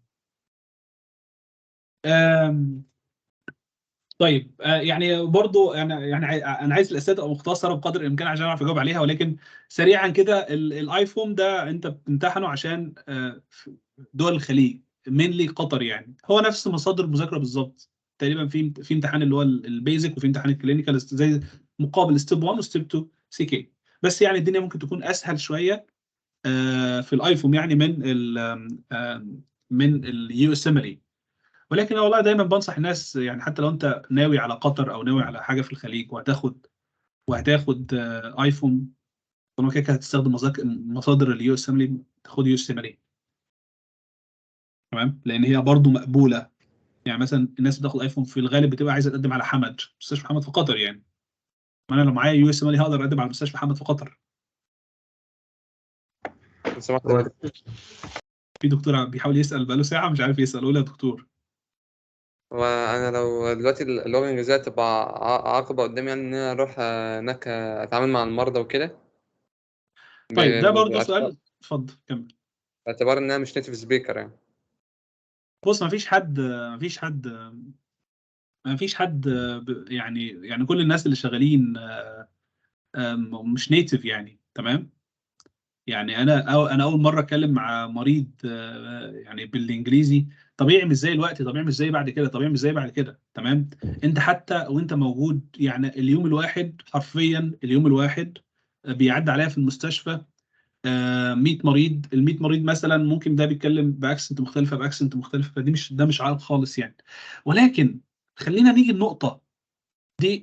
A: طيب يعني برضو انا عايز الاسئله تبقى مختصره بقدر الامكان عشان اعرف اجاوب عليها، ولكن سريعا كده الايفون ده انت بتمتحنه عشان في دول الخليج، مينلي قطر. يعني هو نفس مصادر المذاكره بالظبط تقريبا. في امتحان اللي هو البيزك، وفي امتحان الكلينيكال زي مقابل ستيب 1 وستيب 2 سي كي. بس يعني الدنيا ممكن تكون اسهل شويه في الايفون يعني من اليو اس ام ال. ولكن أنا والله دايما بنصح الناس، يعني حتى لو انت ناوي على قطر او ناوي على حاجه في الخليج وهتاخد ايفون، فانت كده هتستخدم مصادر اليو اس ام، تاخد يو اس ام. تمام، لان هي برضو مقبوله. يعني مثلا الناس بتاخد ايفون في الغالب بتبقى عايزه تقدم على حمد، مستشفى حمد في قطر يعني. ما انا لو معايا يو اس ام هقدر اقدم على مستشفى حمد في قطر. في دكتور بيحاول يسال بقاله ساعه مش عارف يسال. قول يا دكتور.
M: وانا لو دلوقتي اللغه الانجليزيه تبقى عقبه قدامي، يعني ان انا اروح هناك اتعامل مع المرضى وكده.
A: طيب ده برضه سؤال. اتفضل كمل.
M: باعتبار ان انا مش نيتيف سبيكر يعني.
A: بص، ما فيش حد يعني كل الناس اللي شغالين مش نيتيف يعني. تمام. يعني انا اول مره اتكلم مع مريض يعني بالانجليزي طبيعي مش زي الوقت، طبيعي مش زي بعد كده، طبيعي مش زي بعد كده. تمام. انت حتى وانت موجود يعني اليوم الواحد حرفيا، اليوم الواحد بيعدي عليا في المستشفى 100 مريض. ال 100 مريض مثلا ممكن ده بيتكلم باكسنت مختلفه باكسنت مختلفه، فدي مش عارف خالص يعني. ولكن خلينا نيجي النقطه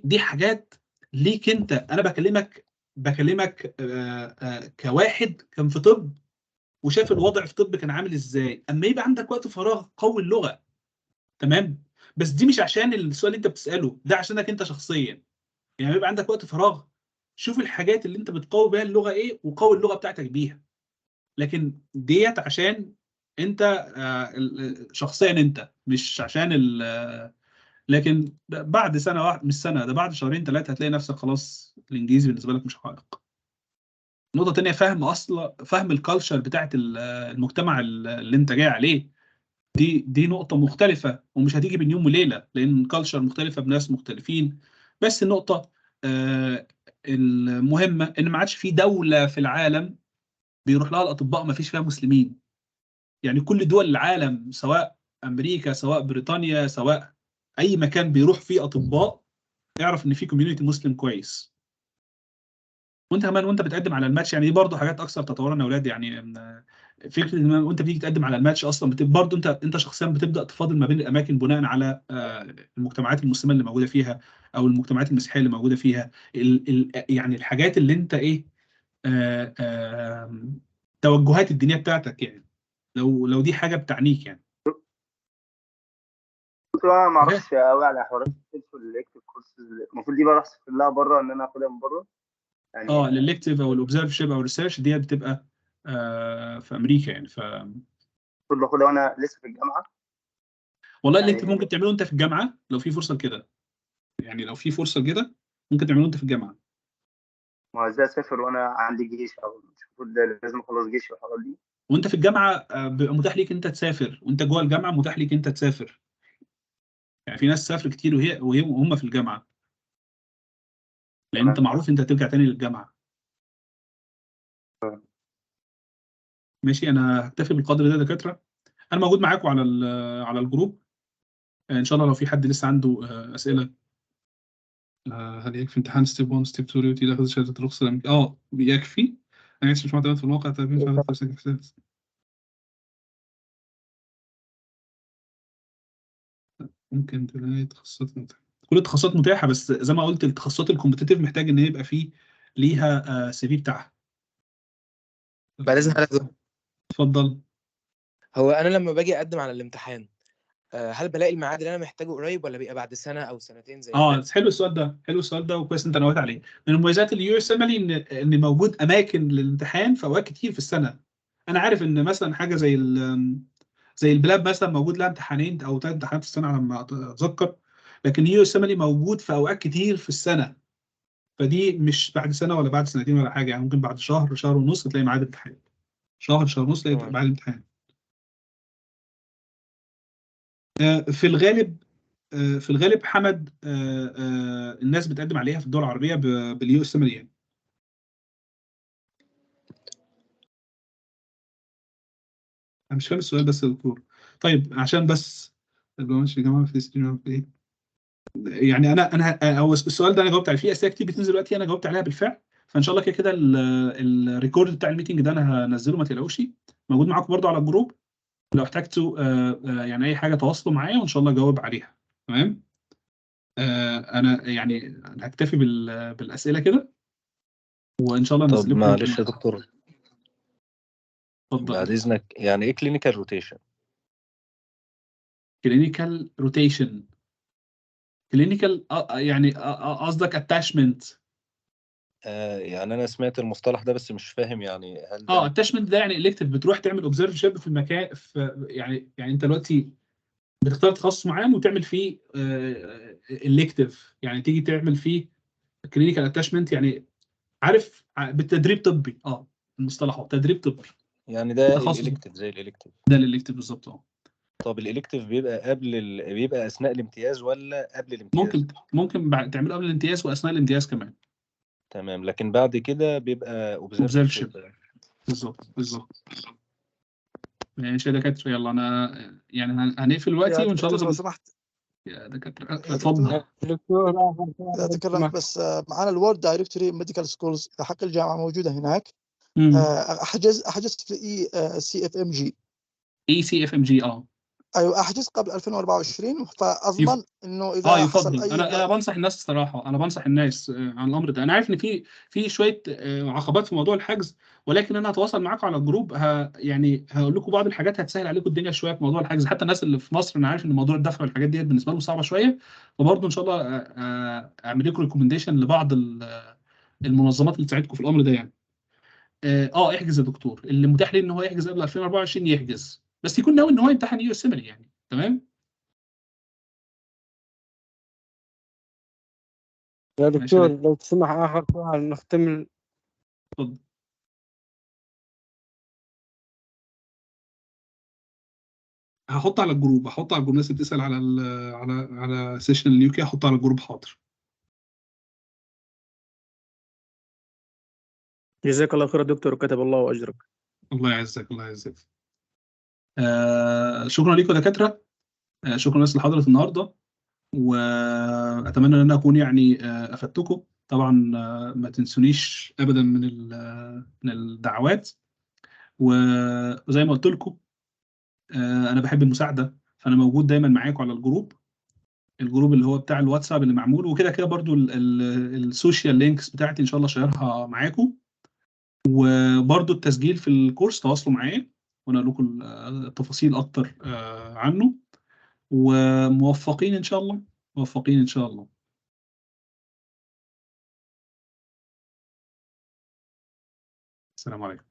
A: دي حاجات ليك انت. انا بكلمك كواحد كان في طب وشاف الوضع في طب كان عامل ازاي. اما يبقى عندك وقت فراغ قوي اللغه. تمام. بس دي مش عشان السؤال اللي انت بتساله ده، عشانك انت شخصيا. يعني يبقى عندك وقت فراغ، شوف الحاجات اللي انت بتقوي بيها اللغه ايه، وقوي اللغه بتاعتك بيها. لكن ديت عشان انت شخصيا انت، مش عشان لكن بعد سنه واحده، مش سنه، ده بعد شهرين ثلاثه هتلاقي نفسك خلاص الانجليزي بالنسبه لك مش عائق. نقطه ثانيه، فهم الكالتشر بتاعت المجتمع اللي انت جاي عليه. دي نقطه مختلفه ومش هتيجي بين يوم وليله، لان الكالتشر مختلفه بناس مختلفين. بس النقطه المهمه ان ما عادش في دوله في العالم بيروح لها الاطباء ما فيش فيها مسلمين. يعني كل دول العالم، سواء امريكا سواء بريطانيا سواء اي مكان بيروح فيه اطباء، اعرف ان في كوميونتي مسلم كويس. وانت كمان وانت بتقدم على الماتش، يعني دي برضه حاجات اكثر تطورا يا اولاد. يعني فكره ان وانت بتيجي تقدم على الماتش اصلا برضه انت شخصيا بتبدا تفاضل ما بين الاماكن بناء على المجتمعات المسلمه اللي موجوده فيها او المجتمعات المسيحيه اللي موجوده فيها. يعني الحاجات اللي انت ايه توجهات الدينيه بتاعتك يعني، لو دي حاجه بتعنيك يعني.
F: انا ما اعرفش قوي على حوارات الالكتيف كورسز. المفروض دي بروح اسافر لها بره، ان انا اخدها من بره يعني.
A: الالكتيف او الاوبزرف شيب او الريسيرش دي بتبقى في امريكا يعني.
F: المفروض باخدها وانا لسه في الجامعه.
A: والله
F: يعني
A: الالكتيف ممكن تعمله انت في الجامعه لو في فرصه كده. يعني لو في فرصه كده ممكن تعمله انت في الجامعه.
F: ما هو ازاي اسافر وانا عندي جيش؟ او مش المفروض لازم اخلص جيشي والحوارات دي؟
A: وانت في الجامعه بيبقى متاح ليك انت تسافر، وانت جوه الجامعه متاح ليك انت تسافر. يعني في ناس سافر كتير وهم في الجامعه، لان انت معروف انت هترجع تاني للجامعه. ماشي، انا هكتفي بالقدر ده يا دكاتره. انا موجود معاكم على الجروب ان شاء الله. لو في حد لسه عنده اسئله. هل يكفي امتحان ستيب 1 ستيب 2 ريوتي لاخذ شهاده الرخصه؟ يكفي. انا مش معتمد في الموقع ممكن تلاقي تخصصات كل التخصصات متاحه، بس زي ما قلت التخصصات الكومبتيتيف محتاج ان يبقى فيه ليها سي في بتاعها.
L: بعد اذن حضرتك،
A: اتفضل.
L: هو انا لما باجي اقدم على الامتحان هل بلاقي الميعاد اللي انا محتاجه قريب ولا بيبقى بعد سنه او سنتين زي
A: حلو السؤال ده، حلو السؤال ده، وكويس انت نوهت عليه. من مميزات اليو اس ام ان موجود اماكن للامتحان في اوقات كتير في السنه. انا عارف ان مثلا حاجه زي البلاب مثلا موجود لها امتحانين او 3 امتحانات في السنه على ما اتذكر، لكن اليو اس ام موجود في اوقات كتير في السنه، فدي مش بعد سنه ولا بعد سنتين ولا حاجه، يعني ممكن بعد شهر، شهر ونص تلاقي ميعاد امتحان، شهر ونص تلاقي
L: تمام.
A: ميعاد امتحان. في الغالب حمد الناس بتقدم عليها في الدول العربيه باليو اس ام يعني. انا مش فاهم السؤال بس يا دكتور. طيب عشان بس ماشي يا جماعه في ايه، يعني انا هو السؤال ده انا جاوبت عليه، في اسئله كتير بتنزل دلوقتي انا جاوبت عليها بالفعل، فان شاء الله كده كده الريكورد بتاع الميتنج ده انا هنزله ما تقلقوش، موجود معاكم برضو على الجروب، لو احتجتوا يعني اي حاجه تواصلوا معايا وان شاء الله اجاوب عليها. تمام. انا يعني هكتفي بالاسئله كده، وان شاء الله
I: طب
A: انزل لكم.
I: معلش يا دكتور،
A: اتفضل.
I: بعد اذنك، يعني ايه كلينيكال روتيشن؟
A: كلينيكال روتيشن، كلينيكال يعني قصدك اتاشمنت؟
I: يعني انا سمعت المصطلح ده بس مش فاهم، يعني هل ده
A: اتاشمنت ده يعني الكتيف، بتروح تعمل اوبزرفشيب في المكان، يعني انت دلوقتي بتختار تخصص معين وتعمل فيه الكتيف، يعني تيجي تعمل فيه كلينيكال اتاشمنت، يعني عارف بالتدريب طبي، المصطلح هو تدريب طبي.
I: يعني ده
A: تخصص
I: الالكتيف زي الالكتيف؟
A: ده الالكتيف بالظبط.
I: طب الالكتيف بيبقى بيبقى اثناء الامتياز ولا قبل الامتياز؟
A: ممكن تعمله قبل الامتياز واثناء الامتياز كمان.
I: تمام، لكن بعد كده بيبقى
A: اوبزرفشيب
I: اوبزرفشيب.
A: بالظبط. ماشي يا دكاتره، يلا انا يعني هنقفل دلوقتي وان شاء الله
N: لو سمحت
A: يا دكاتره اتفضل.
N: دكتور اذا تكرمت بس معنا الورد دايركتوري ميديكال سكولز حق الجامعه موجوده هناك. احجز في اي سي اف ام جي.
A: اي سي اف ام جي
N: ايوه احجز قبل 2024، فاضمن انه اذا حصل
A: يفضل.
N: اي
A: انا بنصح الناس الصراحه، انا بنصح الناس عن الامر ده. انا عارف ان في شويه عقبات في موضوع الحجز، ولكن انا هتواصل معاكم على الجروب، يعني هقول لكم بعض الحاجات هتسهل عليكم الدنيا شويه في موضوع الحجز، حتى الناس اللي في مصر انا عارف ان موضوع الدفع والحاجات ديت بالنسبه لهم صعبه شويه، فبرضه ان شاء الله اعمل لكم ريكومنديشن لبعض المنظمات اللي تساعدكم في الامر ده يعني. احجز يا دكتور، اللي متاح ليه ان هو يحجز قبل 2024 يحجز، بس يكون ناوي ان هو يمتحن يو اس يعني. تمام
O: يا دكتور لو تسمح آخر سؤال نختم.
A: اتفضل. هحط على الجروب الناس اللي بتسأل على سيشن اليو كي، هحطه على الجروب. حاضر.
L: جزاك الله خير يا دكتور وكتب الله أجرك.
A: الله يعزك. شكرا لكم يا دكاترة، شكرا للناس اللي حضرت النهارده، واتمنى ان انا اكون يعني افدتكم. طبعا ما تنسونيش ابدا من الدعوات، وزي ما قلت لكم انا بحب المساعده، فانا موجود دايما معاكم على الجروب اللي هو بتاع الواتساب اللي معمول، وكده كده برضو السوشيال لينكس بتاعتي ان شاء الله شيرها معاكم، وبرضو التسجيل في الكورس تواصلوا معايا وانا اقول لكم التفاصيل اكتر عنه، وموفقين ان شاء الله، موفقين ان شاء الله. السلام عليكم.